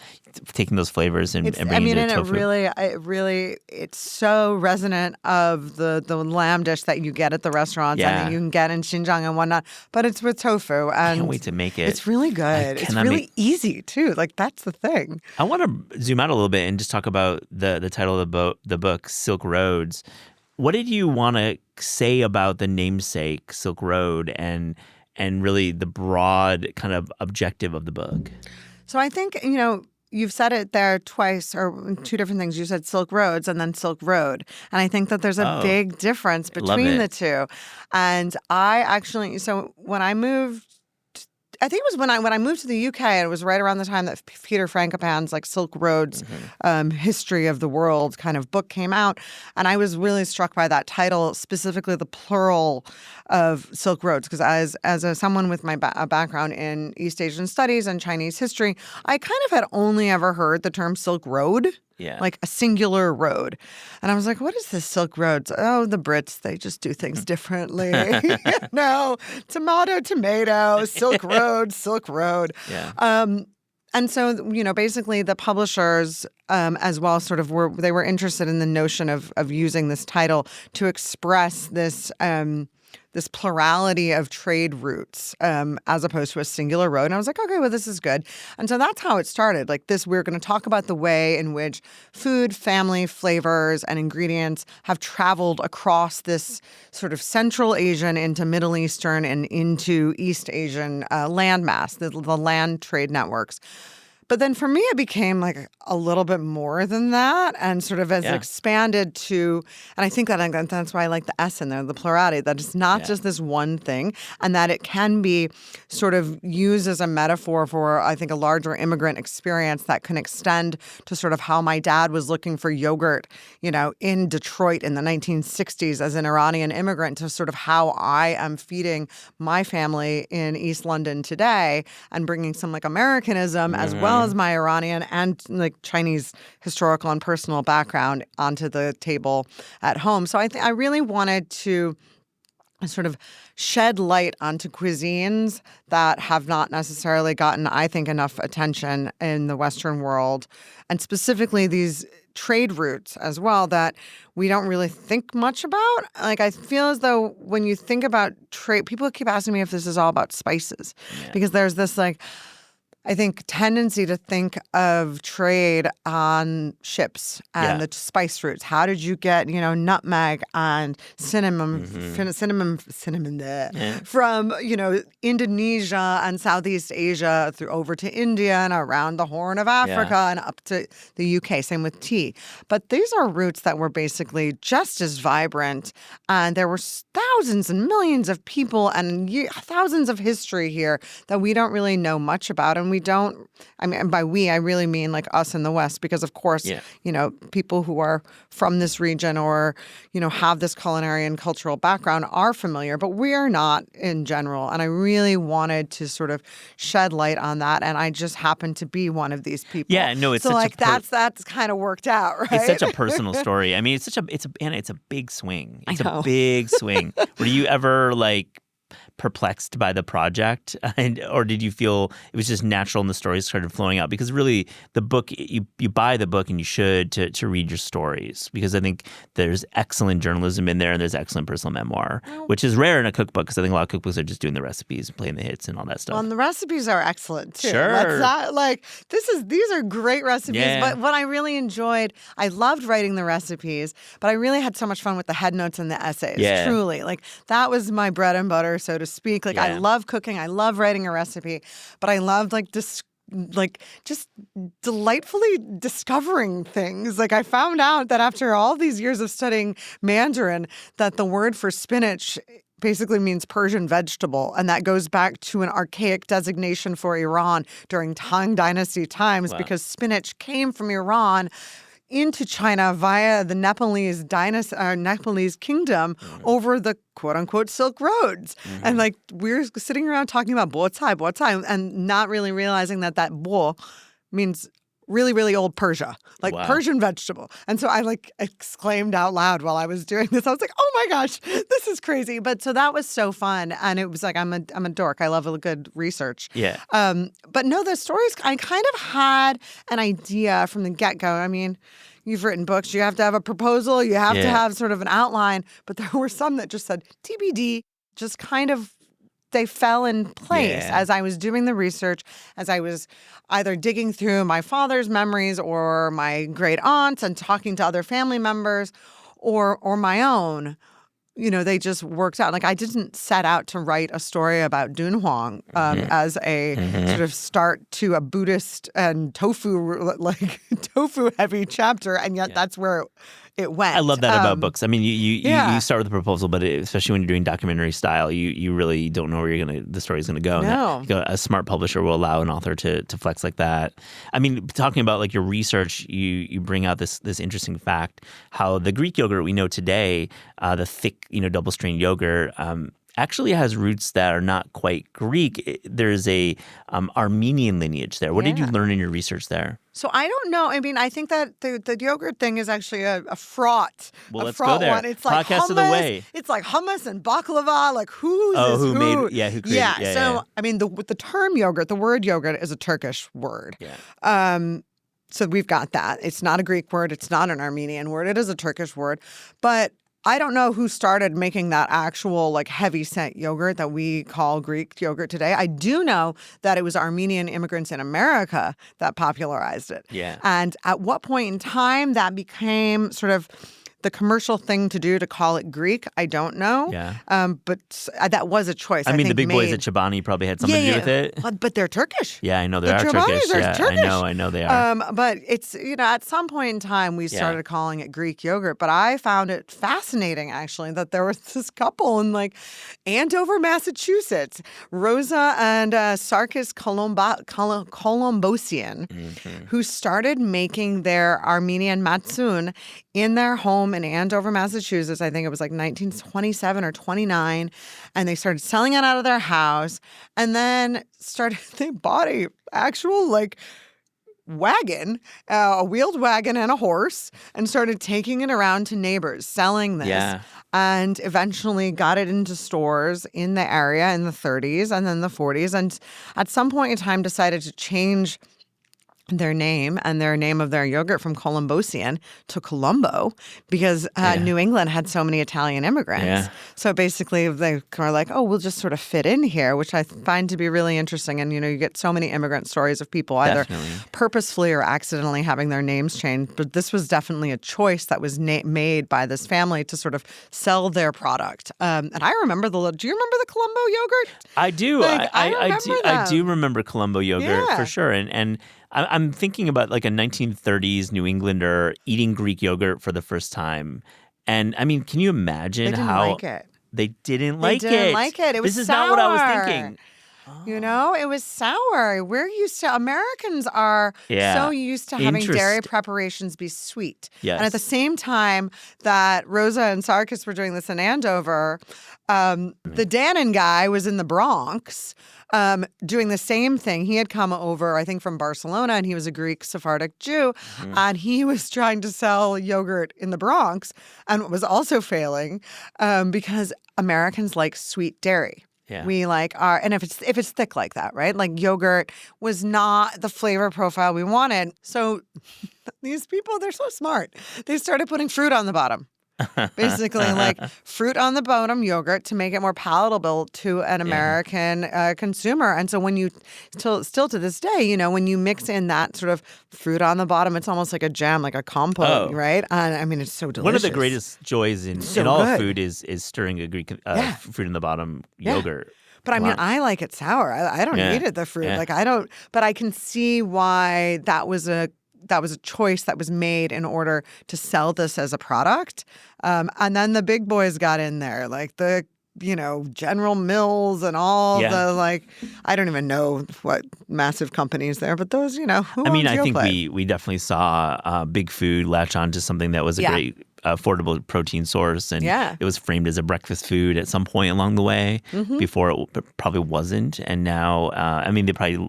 taking those flavors and bringing it to tofu. It's so resonant of the lamb dish that you get at the restaurants and that you can get in Xinjiang and whatnot, but it's with tofu. And I can't wait to make it. It's really good. It's really easy too. Like that's the thing. I want to zoom out a little bit and just talk about the title of the book, Silk Roads. What did you want to say about the namesake, Silk Road, and really the broad kind of objective of the book? So I think, you know, you've said it there twice, or two different things. You said Silk Roads and then Silk Road. And I think that there's a big difference between the two. And I actually, so when I moved, I think it was when I moved to the UK, and it was right around the time that Peter Frankopan's like Silk Roads History of the World kind of book came out. And I was really struck by that title, specifically the plural of Silk Roads, because as someone with my background in East Asian studies and Chinese history, I kind of had only ever heard the term Silk Road. Yeah. Like a singular road. And I was like, what is this Silk Roads? Oh, the Brits, they just do things differently. No, tomato, Silk Road, Silk Road. Yeah. And so, you know, basically the publishers as well sort of were interested in the notion of using this title to express this this plurality of trade routes as opposed to a singular road. And I was like, okay, well, this is good. And so that's how it started. Like this, we're going to talk about the way in which food, family, flavors, and ingredients have traveled across this sort of Central Asian into Middle Eastern and into East Asian landmass, the land trade networks. But then for me, it became like a little bit more than that, and sort of as expanded to, and I think that's why I like the S in there, the plurality, that it's not just this one thing, and that it can be sort of used as a metaphor for, I think, a larger immigrant experience that can extend to sort of how my dad was looking for yogurt, you know, in Detroit in the 1960s as an Iranian immigrant, to sort of how I am feeding my family in East London today and bringing some like Americanism as well as my Iranian and like Chinese historical and personal background onto the table at home. So I really wanted to sort of shed light onto cuisines that have not necessarily gotten, I think, enough attention in the Western world, and specifically these trade routes as well that we don't really think much about. Like I feel as though when you think about trade, people keep asking me if this is all about spices, because there's this like, I think, tendency to think of trade on ships and Yeah. the spice routes. How did you get, nutmeg and cinnamon there Yeah. from, Indonesia and Southeast Asia through over to India and around the Horn of Africa and up to the UK. Same with tea. But these are routes that were basically just as vibrant. And there were thousands and millions of people and thousands of history here that we don't really know much about. And we don't, I mean, and by we, I really mean like us in the West, because of course, people who are from this region or, have this culinary and cultural background are familiar, but we are not in general. And I really wanted to sort of shed light on that. And I just happened to be one of these people. Yeah, no, it's so such like a that's kind of worked out, right? It's such a personal story. I mean, Anna, it's a big swing. It's I know. a big swing. Were you ever like perplexed by the project, or did you feel it was just natural and the stories started flowing out? Because really, the book, you buy the book and you should to read your stories, because I think there's excellent journalism in there and there's excellent personal memoir, which is rare in a cookbook, because I think a lot of cookbooks are just doing the recipes and playing the hits and all that stuff. Well, and the recipes are excellent too. Sure. Let's not, these are great recipes. Yeah. But what I really enjoyed, I loved writing the recipes, but I really had so much fun with the head notes and the essays. Yeah. Truly, that was my bread and butter, so to speak. I Yeah. love cooking, I love writing a recipe, but I loved just delightfully discovering things. I found out that after all these years of studying Mandarin, that the word for spinach basically means Persian vegetable, and that goes back to an archaic designation for Iran during Tang Dynasty times, because spinach came from Iran into China via the Nepalese dynasty, Nepalese kingdom over the quote-unquote Silk Roads. And we're sitting around talking about bo cai, and not really realizing that bo means really, really old Persia, Wow. Persian vegetable. And so I exclaimed out loud while I was doing this. I was like, oh my gosh, this is crazy. But so that was so fun. And it was I'm a dork. I love a good research. Yeah. But no, the stories, I kind of had an idea from the get-go. I mean, you've written books. You have to have a proposal. You have to have sort of an outline. But there were some that just said TBD, just kind of they fell in place as I was doing the research, as I was either digging through my father's memories or my great aunts and talking to other family members or my own. They just worked out. I didn't set out to write a story about Dunhuang as a sort of start to a Buddhist and tofu heavy chapter, and yet that's where it went. I love that about books. I mean, you start with a proposal, but especially when you're doing documentary style, you really don't know where the story's going to go. No. And a smart publisher will allow an author to flex like that. I mean, talking about your research, you bring out this interesting fact how the Greek yogurt we know today, the thick double strain yogurt, actually has roots that are not quite Greek. There's a Armenian lineage there. What did you learn in your research there? So I don't know. I mean, I think that the yogurt thing is actually a fraught. Well, a let's fraught go there. one. It's like Podcast hummus. of the way. It's like hummus and baklava. Who who made? who created? Yeah. So I mean, the term yogurt, the word yogurt, is a Turkish word. Yeah. So we've got that. It's not a Greek word. It's not an Armenian word. It is a Turkish word, but I don't know who started making that actual heavy scent yogurt that we call Greek yogurt today. I do know that it was Armenian immigrants in America that popularized it. Yeah. And at what point in time that became sort of the commercial thing to do to call it Greek, I don't know. Yeah. But that was a choice. I mean, think the big boys made. at Chobani probably had something to do with it. But they're Turkish. Yeah, I know they The are Chobanis Turkish. are Turkish. I know they are. But it's, at some point in time, we started calling it Greek yogurt. But I found it fascinating, actually, that there was this couple in Andover, Massachusetts, Rosa and Sarkis Colombosian, who started making their Armenian matsun in their home in Andover, Massachusetts. I think it was 1927 or 29. And they started selling it out of their house. And then they bought a actual wagon, a wheeled wagon and a horse, and started taking it around to neighbors, selling this. Yeah. And eventually got it into stores in the area in the 30s and then the 40s. And at some point in time decided to change their name and their name of their yogurt from Colombosian to Colombo because New England had so many Italian immigrants. Yeah. So basically they are like, oh, we'll just sort of fit in here, which I find to be really interesting. And, you get so many immigrant stories of people either purposefully or accidentally having their names changed. But this was definitely a choice that was made by this family to sort of sell their product. And I remember do you remember the Colombo yogurt? I do. Like, I do remember Colombo yogurt Yeah. for sure. And I'm thinking about like a 1930s New Englander eating Greek yogurt for the first time. And I mean, can you imagine They didn't how like it. they didn't like They didn't it? like it. It was This is not what I was sour. thinking. It was sour. Americans are Yeah. so used to having dairy Interesting. preparations be sweet. Yes. And at the same time that Rosa and Sarkis were doing this in Andover, the Dannon guy was in the Bronx doing the same thing. He had come over, I think, from Barcelona, and he was a Greek Sephardic Jew, and he was trying to sell yogurt in the Bronx and was also failing because Americans like sweet dairy. Yeah. We like and if it's thick like that, right? Like yogurt was not the flavor profile we wanted. So these people, they're so smart. They started putting fruit on the bottom. Basically, like fruit on the bottom yogurt to make it more palatable to an American consumer. And so when you still to this day, when you mix in that sort of fruit on the bottom, it's almost like a jam, like a compote, right? And I mean, it's so delicious. One of the greatest joys in So all good. food is stirring a Greek fruit in the bottom Yeah. yogurt. But I mean, Wow. I like it sour. I don't Yeah. eat it, the fruit. Yeah. Like I don't. But I can see why that was a choice that was made in order to sell this as a product. And then the big boys got in there, like the General Mills and all Yeah. the I don't even know what massive companies there, but those who I mean, owns I think Yoplait? we definitely saw Big Food latch on to something that was a great affordable protein source, and Yeah. it was framed as a breakfast food at some point along the way. Before it probably wasn't, and now I mean, they probably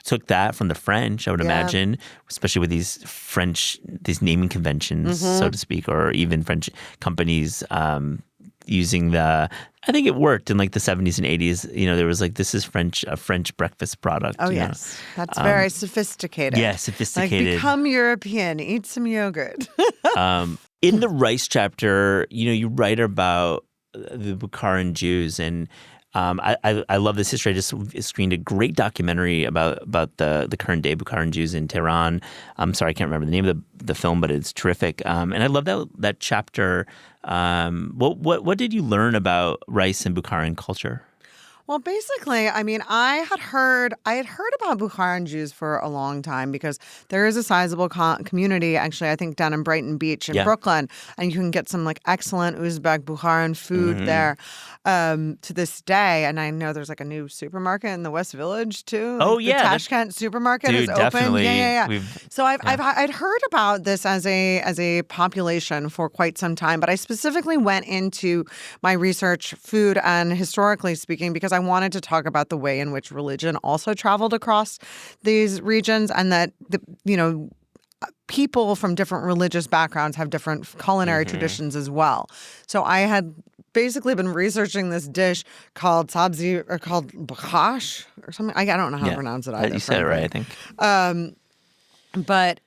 took that from the French, I would imagine, especially with these naming conventions, so to speak, or even French companies using I think it worked in like the 70s and 80s. There was like, this is a French breakfast product. Oh, you know? yes. That's very sophisticated. Yeah, Like, sophisticated. become European. Eat some yogurt. In the rice chapter, you write about the Bukharan Jews, and I love this history. I just screened a great documentary about the current day Bukharan Jews in Tehran. I'm sorry, I can't remember the name of the film, but it's terrific. And I love that chapter. What did you learn about rice and Bukharan culture? Well, basically, I mean, I had heard about Bukharan Jews for a long time because there is a sizable community, actually, I think down in Brighton Beach in Brooklyn, and you can get some like excellent Uzbek Bukharan food there to this day. And I know there's like a new supermarket in the West Village too. Oh, Like, yeah, the Tashkent supermarket dude, is open. definitely. Yeah. So I'd heard about this as a population for quite some time, but I specifically went into my research, food and historically speaking, because I wanted to talk about the way in which religion also traveled across these regions, and that people from different religious backgrounds have different culinary traditions as well. So I had basically been researching this dish called sabzi, or called bakhash or something. I don't know how to pronounce it either. You said it right, I think. But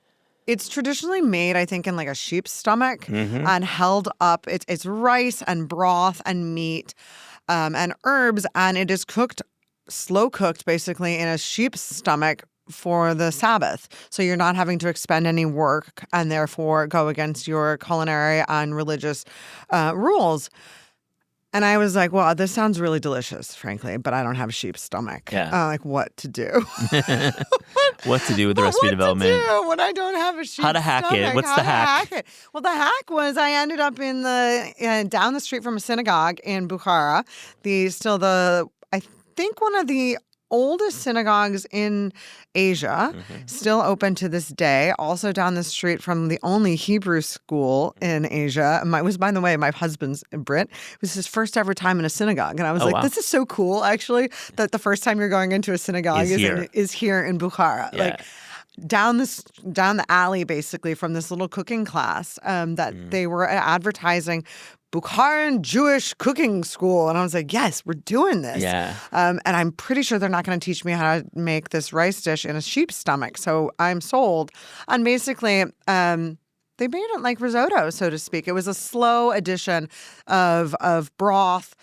it's traditionally made, I think, in like a sheep's stomach and held up. It's rice and broth and meat and herbs, and it is slow cooked, basically, in a sheep's stomach for the Sabbath. So you're not having to expend any work and therefore go against your culinary and religious rules. And I was like, well, this sounds really delicious, frankly, but I don't have a sheep's stomach. Yeah. Like, what to do? What to do with the recipe development? What to do when I don't have a sheep's How to hack it? stomach? What's How the to hack? it? Well, the hack was I ended up in down the street from a synagogue in Bukhara. I think one of the oldest synagogues in Asia, still open to this day. Also down the street from the only Hebrew school in Asia. By the way, my husband's Brit. It was his first ever time in a synagogue. And I was wow. this is so cool, actually, that the first time you're going into a synagogue is here in Bukhara. Yeah. Like, down the alley, basically, from this little cooking class that they were advertising Bukharan Jewish cooking school. And I was like, yes, we're doing this. Yeah. And I'm pretty sure they're not going to teach me how to make this rice dish in a sheep's stomach. So I'm sold. And basically, they made it like risotto, so to speak. It was a slow addition of broth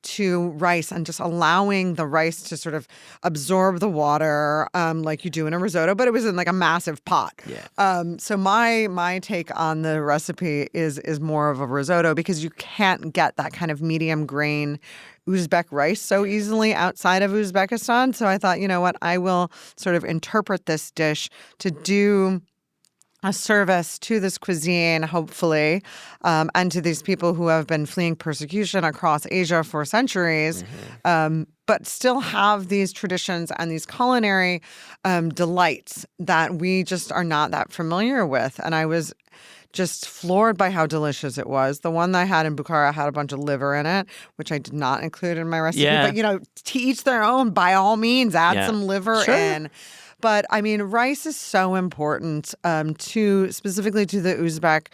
to rice and just allowing the rice to sort of absorb the water like you do in a risotto, but it was in like a massive pot. Yeah. So my take on the recipe is more of a risotto because you can't get that kind of medium grain Uzbek rice so easily outside of Uzbekistan. So I thought, you know what, I will sort of interpret this dish to do a service to this cuisine, hopefully, and to these people who have been fleeing persecution across Asia for centuries, but still have these traditions and these culinary delights that we just are not that familiar with. And I was just floored by how delicious it was. The one that I had in Bukhara had a bunch of liver in it, which I did not include in my recipe. Yeah. But, to each their own, by all means, add some liver in. But I mean, rice is so important specifically to the Uzbek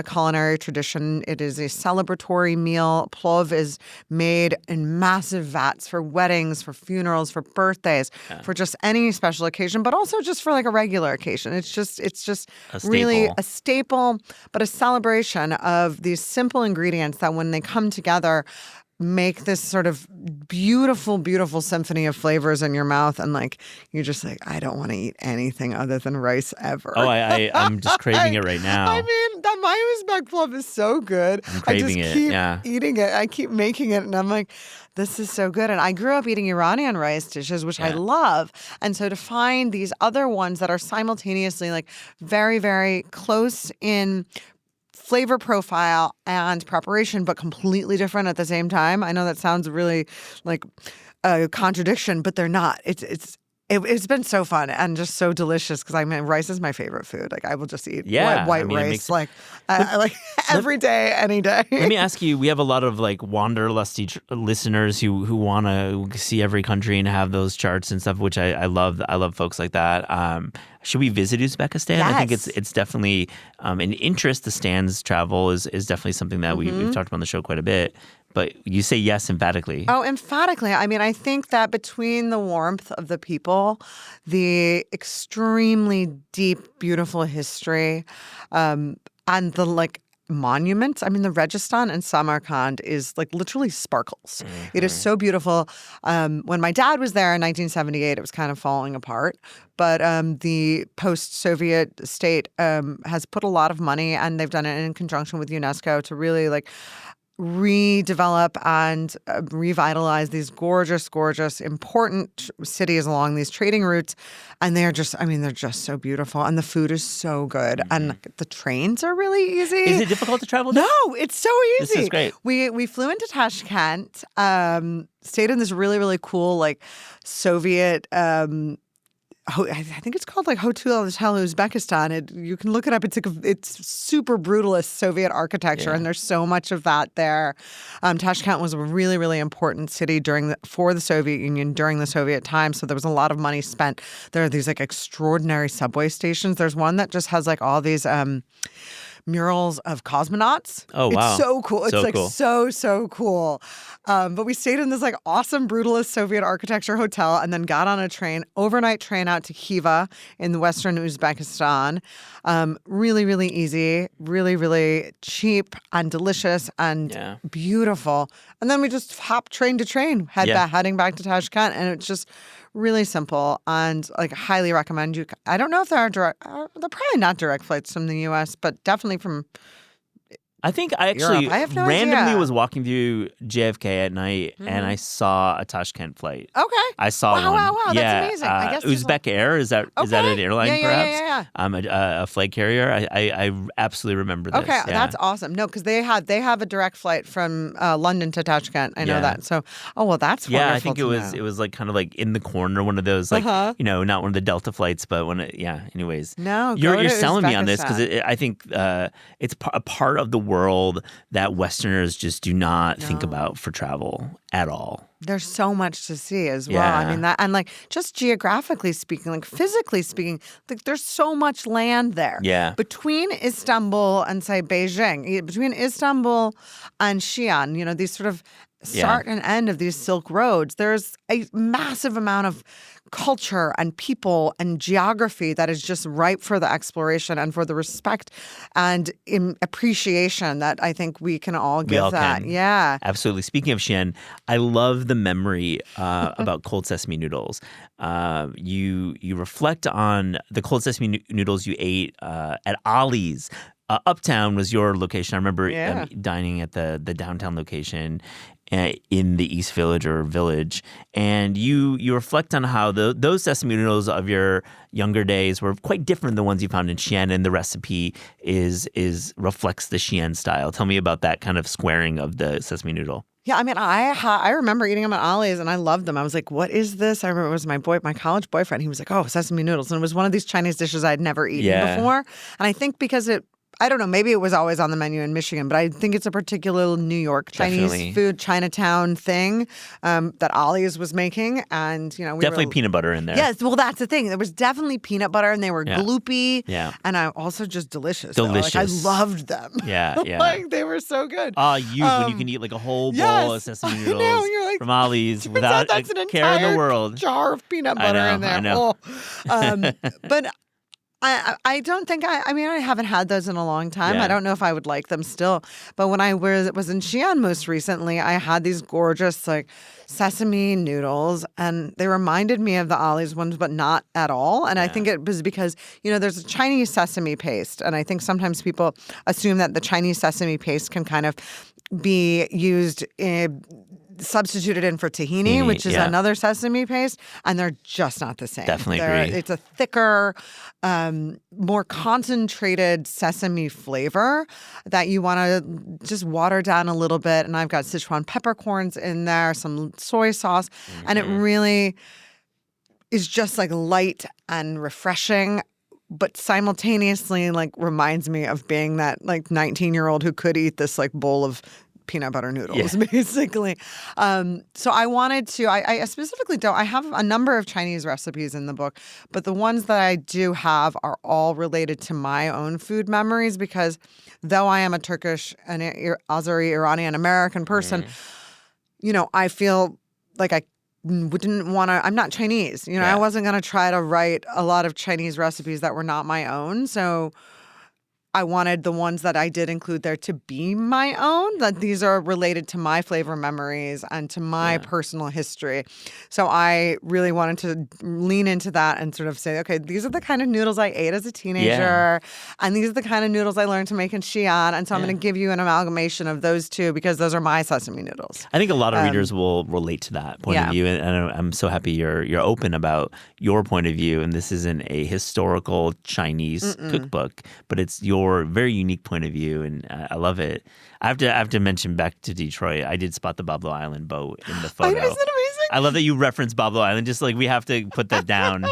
culinary tradition. It is a celebratory meal. Plov is made in massive vats for weddings, for funerals, for birthdays, for just any special occasion, but also just for like a regular occasion. It's just really a staple, but a celebration of these simple ingredients that when they come together make this sort of beautiful, beautiful symphony of flavors in your mouth. And like, you're just like, I don't want to eat anything other than rice ever. Oh, I'm just craving it right now. I mean, that my Uzbek plov is so good. I'm craving I just keep eating it. I keep making it. And I'm like, this is so good. And I grew up eating Iranian rice dishes, which I love. And so to find these other ones that are simultaneously like very, very close in flavor profile and preparation, but completely different at the same time. I know that sounds really like a contradiction, but they're not. It's been so fun and just so delicious because I mean, rice is my favorite food. Like I will just eat white rice like every day, any day. Let me ask you, we have a lot of like wanderlusty listeners who want to see every country and have those charts and stuff, which I love. I love folks like that. Should we visit Uzbekistan? Yes. I think it's definitely an interest. The Stan's travel is definitely something that we've talked about on the show quite a bit. But you say yes emphatically. Oh, emphatically. I mean, I think that between the warmth of the people, the extremely deep, beautiful history, and the like monuments. I mean, the Registan in Samarkand is like literally sparkles. It is so beautiful. When my dad was there in 1978, it was kind of falling apart. But the post-Soviet state has put a lot of money, and they've done it in conjunction with UNESCO to really like redevelop and revitalize these gorgeous, gorgeous, important cities along these trading routes. And they're just so beautiful. And the food is so good. And the trains are really easy. Is it difficult to travel? No, it's so easy. This is great. We flew into Tashkent, stayed in this really, really cool like Soviet I think it's called like Hotel Uzbekistan. You can look it up. It's super brutalist Soviet architecture, and there's so much of that there. Tashkent was a really, really important city for the Soviet Union during the Soviet time. So there was a lot of money spent. There are these like extraordinary subway stations. There's one that just has like all these murals of cosmonauts. Oh, wow. It's so cool. It's So like cool. so cool. But we stayed in this like awesome brutalist Soviet architecture hotel and then got on a overnight train out to Khiva in the western Uzbekistan. Really, really easy, really, really cheap and delicious and beautiful. And then we just hopped train to train, heading back to Tashkent. And it's just really simple and like highly recommend you. I don't know if there are they're probably not direct flights from the U.S., but definitely from I think I actually Europe. I have no randomly idea. was walking through JFK at night and I saw a Tashkent flight. Okay. I saw Wow, one. wow, wow. Yeah, That's amazing. I guess there's Uzbek Air, is that an airline Yeah, perhaps? yeah. A flag carrier. I absolutely remember this. Okay, Yeah. that's awesome. No, because they have a direct flight from London to Tashkent. I know Yeah. that. So, that's wonderful. Yeah, I think to it know. was like kind of like in the corner, one of those like not one of the Delta flights, but anyways. No, you're go to selling me on this because Uzbekistan. I think it's a part of the world world that Westerners just do not think about for travel at all. There's so much to see as well. Yeah. I mean, that, and like just geographically speaking, like physically speaking, like there's so much land there. Yeah. Between Istanbul and say Beijing, between Istanbul and Xi'an, you know, these sort of start and end of these Silk Roads, there's a massive amount of culture and people and geography that is just ripe for the exploration and for the respect and appreciation that I think we can all give all that. can. Yeah. Absolutely. Speaking of Xi'an, I love the memory about cold sesame noodles. You reflect on the cold sesame noodles you ate at Ollie's. Uptown was your location. I remember dining at the downtown location in the East Village or Village, and you reflect on how those sesame noodles of your younger days were quite different than the ones you found in Xi'an, and the recipe reflects the Xi'an style. Tell me about that kind of squaring of the sesame noodle. Yeah, I mean, I remember eating them at Ollie's and I loved them. I was like, what is this? I remember it was my college boyfriend. He was like, oh, sesame noodles. And it was one of these Chinese dishes I'd never eaten before. And I think because I don't know, maybe it was always on the menu in Michigan, but I think it's a particular New York Chinese food, Chinatown thing that Ollie's was making. And, you know, definitely peanut butter in there. Yes, well, that's the thing. There was definitely peanut butter and they were gloopy. Yeah. And also just delicious. Delicious. Like, I loved them. Yeah, yeah. Like, they were so good. When you can eat like a whole bowl of sesame noodles you're like, from Ollie's without that's a an care in the entire world. Jar of peanut butter in there. I know. But I don't think I haven't had those in a long time. Yeah. I don't know if I would like them still. But when I was in Xi'an most recently, I had these gorgeous like sesame noodles and they reminded me of the Ollie's ones, but not at all. And I think it was because, you know, there's a Chinese sesame paste. And I think sometimes people assume that the Chinese sesame paste can kind of be used substituted in for tahini, which is another sesame paste, and they're just not the same. Definitely agree. It's a thicker, more concentrated sesame flavor that you want to just water down a little bit. And I've got Sichuan peppercorns in there, some soy sauce, and it really is just like light and refreshing. But simultaneously, like, reminds me of being that like 19-year-old who could eat this like bowl of peanut butter noodles, basically. So I wanted to, I specifically don't, I have a number of Chinese recipes in the book, but the ones that I do have are all related to my own food memories because though I am a Turkish and Azeri, Iranian American person, you know, I feel like I didn't want to, I'm not Chinese, you know, I wasn't going to try to write a lot of Chinese recipes that were not my own. So I wanted the ones that I did include there to be my own, that these are related to my flavor memories and to my personal history. So I really wanted to lean into that and sort of say, okay, these are the kind of noodles I ate as a teenager, and these are the kind of noodles I learned to make in Xi'an. And so I'm going to give you an amalgamation of those two because those are my sesame noodles. I think a lot of readers will relate to that point of view, and I'm so happy you're open about your point of view. And this isn't a historical Chinese cookbook, but it's your very unique point of view, and I love it. I have to mention back to Detroit. I did spot the Boblo Island boat in the photo. Isn't it amazing? I love that you referenced Boblo Island. Just like we have to put that down.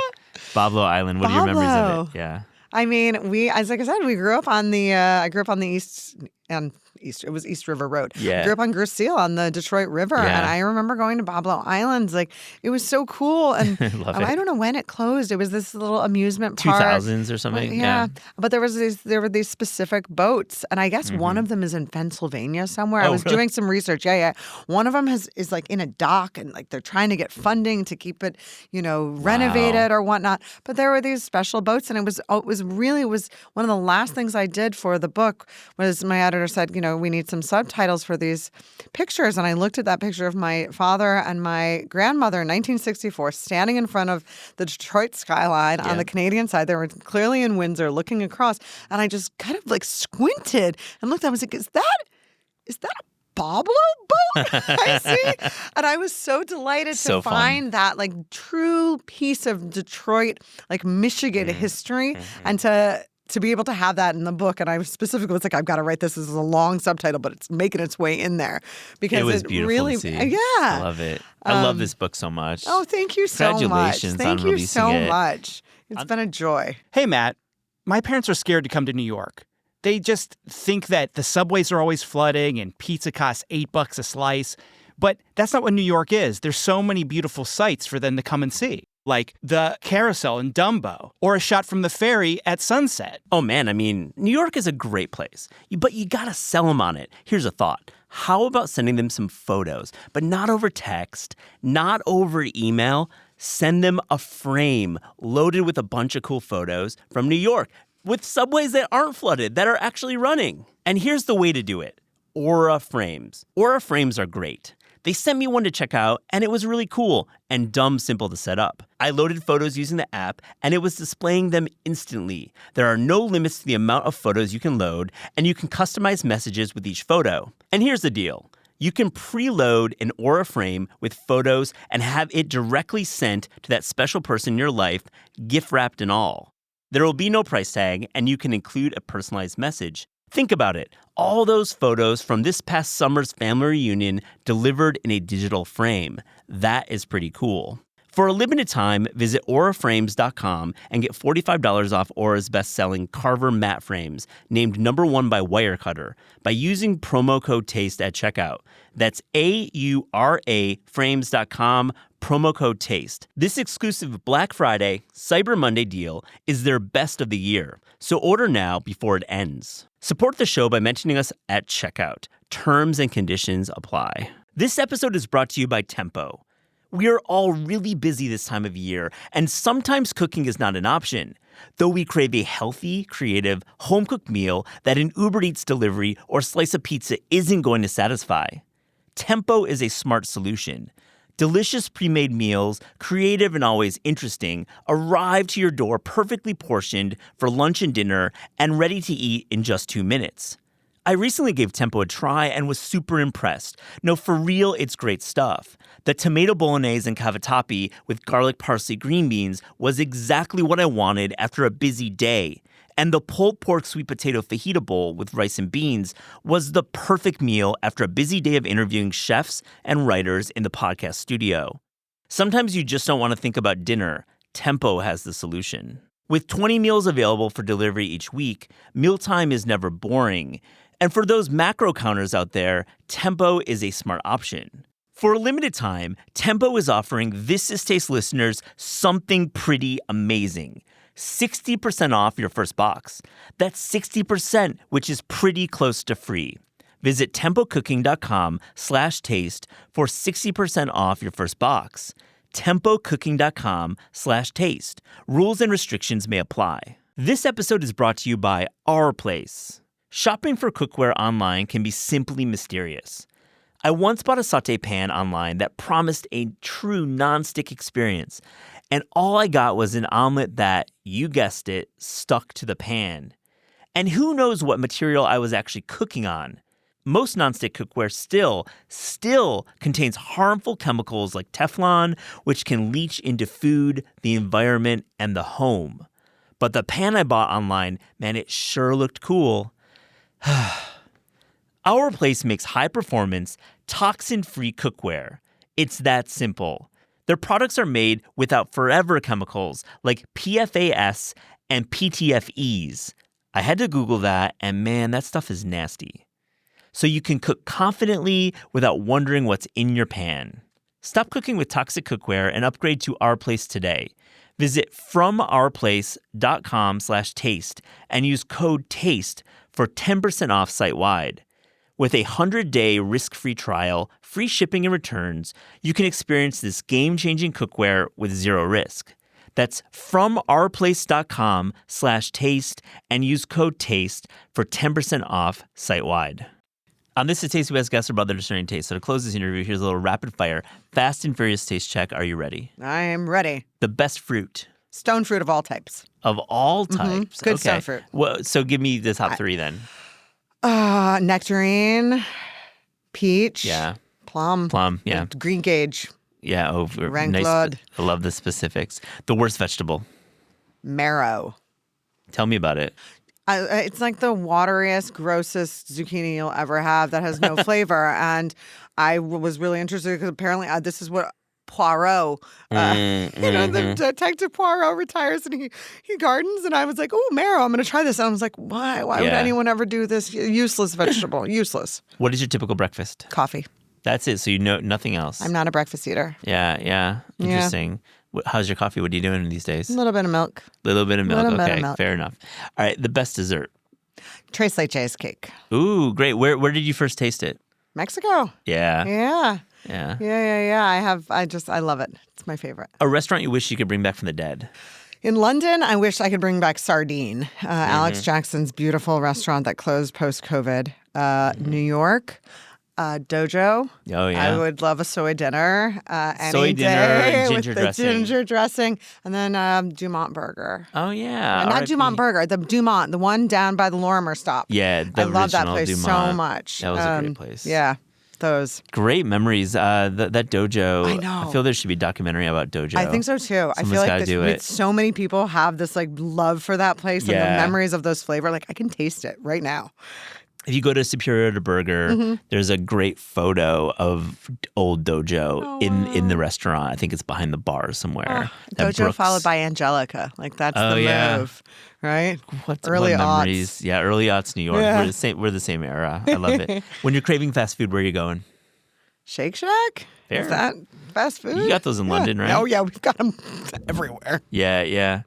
Boblo Island. What are your memories of it? Yeah. I mean, like I said, we grew up on the. I grew up on the east. It was East River Road. Yeah. Grew up on Grosseal on the Detroit River. Yeah. And I remember going to Boblo Islands. Like, it was so cool. And I don't know when it closed. It was this little amusement park. 2000s or something. Well, yeah. But there were these specific boats. And I guess one of them is in Pennsylvania somewhere. I was doing some research. Yeah. One of them is like in a dock and like they're trying to get funding to keep it, you know, renovated or whatnot. But there were these special boats. And it was one of the last things I did for the book was my editor said, you know, we need some subtitles for these pictures. And I looked at that picture of my father and my grandmother in 1964 standing in front of the Detroit skyline on the Canadian side. They were clearly in Windsor looking across. And I just kind of like squinted and looked at them. I was like, is that a Boblo boat I see? And I was so delighted to find that like true piece of Detroit, like Michigan history and to be able to have that in the book. And I specifically was like, I've got to write this as a long subtitle, but it's making its way in there. Because it was beautiful really, to see. Yeah. I love it. I love this book so much. Oh, thank you so much. Congratulations Thank on you releasing so it. much. It's been a joy. Hey, Matt. My parents are scared to come to New York. They just think that the subways are always flooding and pizza costs $8 a slice. But that's not what New York is. There's so many beautiful sights for them to come and see, like the carousel in Dumbo or a shot from the ferry at sunset. Oh man, I mean, New York is a great place, but you gotta sell them on it. Here's a thought. How about sending them some photos, but not over text, not over email? Send them a frame loaded with a bunch of cool photos from New York with subways that aren't flooded, that are actually running. And here's the way to do it. Aura frames. Aura frames are great. They sent me one to check out, and it was really cool and dumb simple to set up. I loaded photos using the app, and it was displaying them instantly. There are no limits to the amount of photos you can load, and you can customize messages with each photo. And here's the deal. You can preload an Aura frame with photos and have it directly sent to that special person in your life, gift wrapped and all. There will be no price tag, and you can include a personalized message. Think about it. All those photos from this past summer's family reunion delivered in a digital frame. That is pretty cool. For a limited time, visit auraframes.com and get $45 off Aura's best-selling Carver matte frames, named #1 by Wirecutter, by using promo code TASTE at checkout. That's AURA frames.com, promo code TASTE. This exclusive Black Friday, Cyber Monday deal is their best of the year, so order now before it ends. Support the show by mentioning us at checkout. Terms and conditions apply. This episode is brought to you by Tempo. We are all really busy this time of year, and sometimes cooking is not an option. Though we crave a healthy, creative, home-cooked meal that an Uber Eats delivery or slice of pizza isn't going to satisfy. Tempo is a smart solution. Delicious pre-made meals, creative and always interesting, arrive to your door perfectly portioned for lunch and dinner and ready to eat in just 2 minutes. I recently gave Tempo a try and was super impressed. No, for real, it's great stuff. The tomato bolognese and cavatappi with garlic parsley green beans was exactly what I wanted after a busy day. And the pulled pork sweet potato fajita bowl with rice and beans was the perfect meal after a busy day of interviewing chefs and writers in the podcast studio. Sometimes you just don't want to think about dinner. Tempo has the solution. With 20 meals available for delivery each week, mealtime is never boring. And for those macro counters out there, Tempo is a smart option. For a limited time, Tempo is offering This Is Taste listeners something pretty amazing. 60% off your first box. That's 60%, which is pretty close to free. Visit tempocooking.com/taste for 60% off your first box. tempocooking.com/taste. Rules and restrictions may apply. This episode is brought to you by Our Place. Shopping for cookware online can be simply mysterious. I once bought a sauté pan online that promised a true non-stick experience, and all I got was an omelet that, you guessed it, stuck to the pan. And who knows what material I was actually cooking on. Most nonstick cookware still contains harmful chemicals like Teflon, which can leach into food, the environment, and the home. But the pan I bought online, man, it sure looked cool. Our Place makes high-performance, toxin-free cookware. It's that simple. Their products are made without forever chemicals like PFAS and PTFEs. I had to Google that, and man, that stuff is nasty. So you can cook confidently without wondering what's in your pan. Stop cooking with toxic cookware and upgrade to Our Place today. Visit FromOurPlace.com/taste and use code TASTE for 10% off site-wide. With a 100-day risk-free trial, free shipping and returns, you can experience this game-changing cookware with zero risk. That's FromOurPlace.com/taste and use code TASTE for 10% off site-wide. On This Is Taste, we ask guests about their discerning taste. So to close this interview, here's a little rapid fire, fast and furious taste check. Are you ready? I am ready. The best fruit. Stone fruit of all types. Of all types? Good okay. stone fruit. Well, so give me the top three then. Nectarine, peach, Yeah. plum, Yeah. green gage, Yeah. Oh, rank nice. blood, I love the specifics. The worst vegetable. marrow. Tell me about it. It's like the wateriest, grossest zucchini you'll ever have that has no flavor. And I was really interested because apparently this is what Poirot. The Detective Poirot retires and he gardens. And I was like, oh, marrow, I'm going to try this. And I was like, why? Why would Yeah. anyone ever do this useless vegetable? Useless. What is your typical breakfast? Coffee. That's it. So you know nothing else. I'm not a breakfast eater. Yeah. Interesting. How's your coffee? What are you doing these days? A little bit of milk. Little bit of milk. Little bit of Okay, milk. fair enough. All right, the best dessert. Tres leches cake. Ooh, great. Where did you first taste it? Mexico. Yeah. Yeah. I love it. It's my favorite. A restaurant you wish you could bring back from the dead. In London, I wish I could bring back Sardine, Alex Jackson's beautiful restaurant that closed post-COVID. New York, Dojo. Oh, yeah. I would love a soy dinner any Soy dinner, day ginger with dressing. the ginger dressing. And then Dumont Burger. Oh, yeah. Not R.I.P. Dumont Burger, the Dumont, the one down by the Lorimer stop. Yeah, the I love that original place so Dumont. much. That was a great place. Yeah, those. Great memories. That Dojo. I know. I feel there should be a documentary about Dojo. I think so too. I Someone's feel gotta like do it. so many people have this like love for that place and Yeah. the memories of those flavor. Like I can taste it right now. If you go to Superior to Burger, there's a great photo of old Dojo in the restaurant. I think it's behind the bar somewhere. That Dojo Brooks- followed by Angelica. Like that's Oh, the yeah. move, right? What Early memories? aughts. Yeah, early aughts New York. Yeah. We're the same era. I love it. When you're craving fast food, where are you going? Shake Shack? Fair. Is that fast food? You got those in London, right? Oh yeah, we've got them everywhere. Yeah.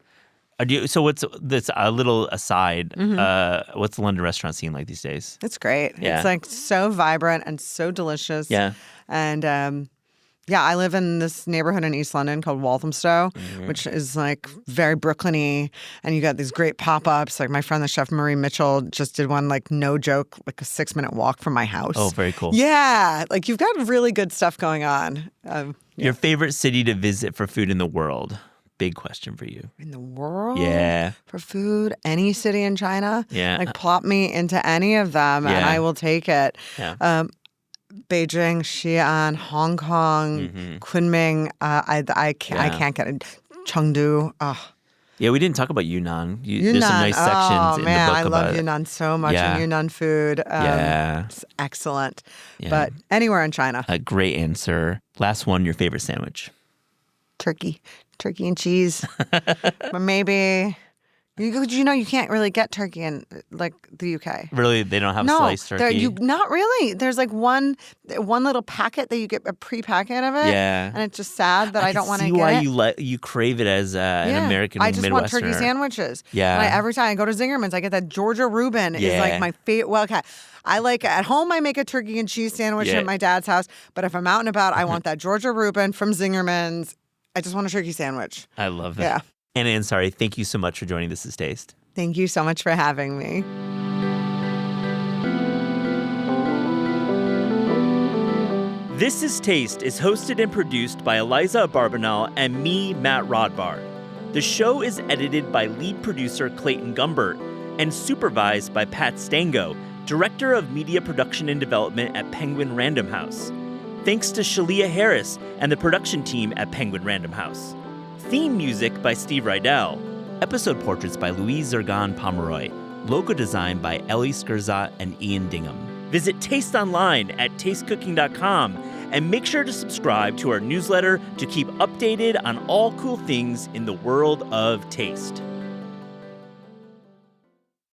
So what's that's a little aside? What's the London restaurant scene like these days? It's great. Yeah. It's like so vibrant and so delicious. Yeah. And I live in this neighborhood in East London called Walthamstow, which is like very Brooklyn-y. And you got these great pop-ups. Like my friend, the chef Marie Mitchell, just did one, like no joke, like a 6-minute walk from my house. Oh, very cool. Yeah. Like you've got really good stuff going on. Your favorite city to visit for food in the world? Big question for you. In the world? Yeah. For food, any city in China? Yeah. Like plop me into any of them and Yeah. I will take it. Yeah. Beijing, Xi'an, Hong Kong, Kunming. I can't get it. Chengdu. Oh, Yeah, we didn't talk about Yunnan. Yunnan. There's some nice sections in man, the book I about love it. Yunnan so much. Yeah. And Yunnan food. Yeah. It's excellent. Yeah. But anywhere in China, A great answer. Last one, your favorite sandwich? turkey and cheese. But maybe you can't really get turkey in like the UK. Really, they don't have No, sliced turkey? not really. There's like one little packet that you get a pre-packet of it. Yeah. And it's just sad that I don't want to see get why it. you crave it as an Yeah. American I just want Midwesterner. turkey sandwiches. Yeah. And every time I go to Zingerman's, I get that Georgia Reuben is Yeah. like my favorite. Well, okay. I like at home. I make a turkey and cheese sandwich Yeah. at my dad's house. But if I'm out and about, I want that Georgia Reuben from Zingerman's. I just want a turkey sandwich. I love that. Yeah. And Ansari, thank you so much for joining This Is Taste. Thank you so much for having me. This Is Taste is hosted and produced by Eliza Barbanel and me, Matt Rodbard. The show is edited by lead producer Clayton Gumbert and supervised by Pat Stango, Director of Media Production and Development at Penguin Random House. Thanks to Shalia Harris and the production team at Penguin Random House. Theme music by Steve Rydell. Episode portraits by Louise Zergan Pomeroy. Logo design by Ellie Skurzat and Ian Dingham. Visit Taste online at tastecooking.com and make sure to subscribe to our newsletter to keep updated on all cool things in the world of taste.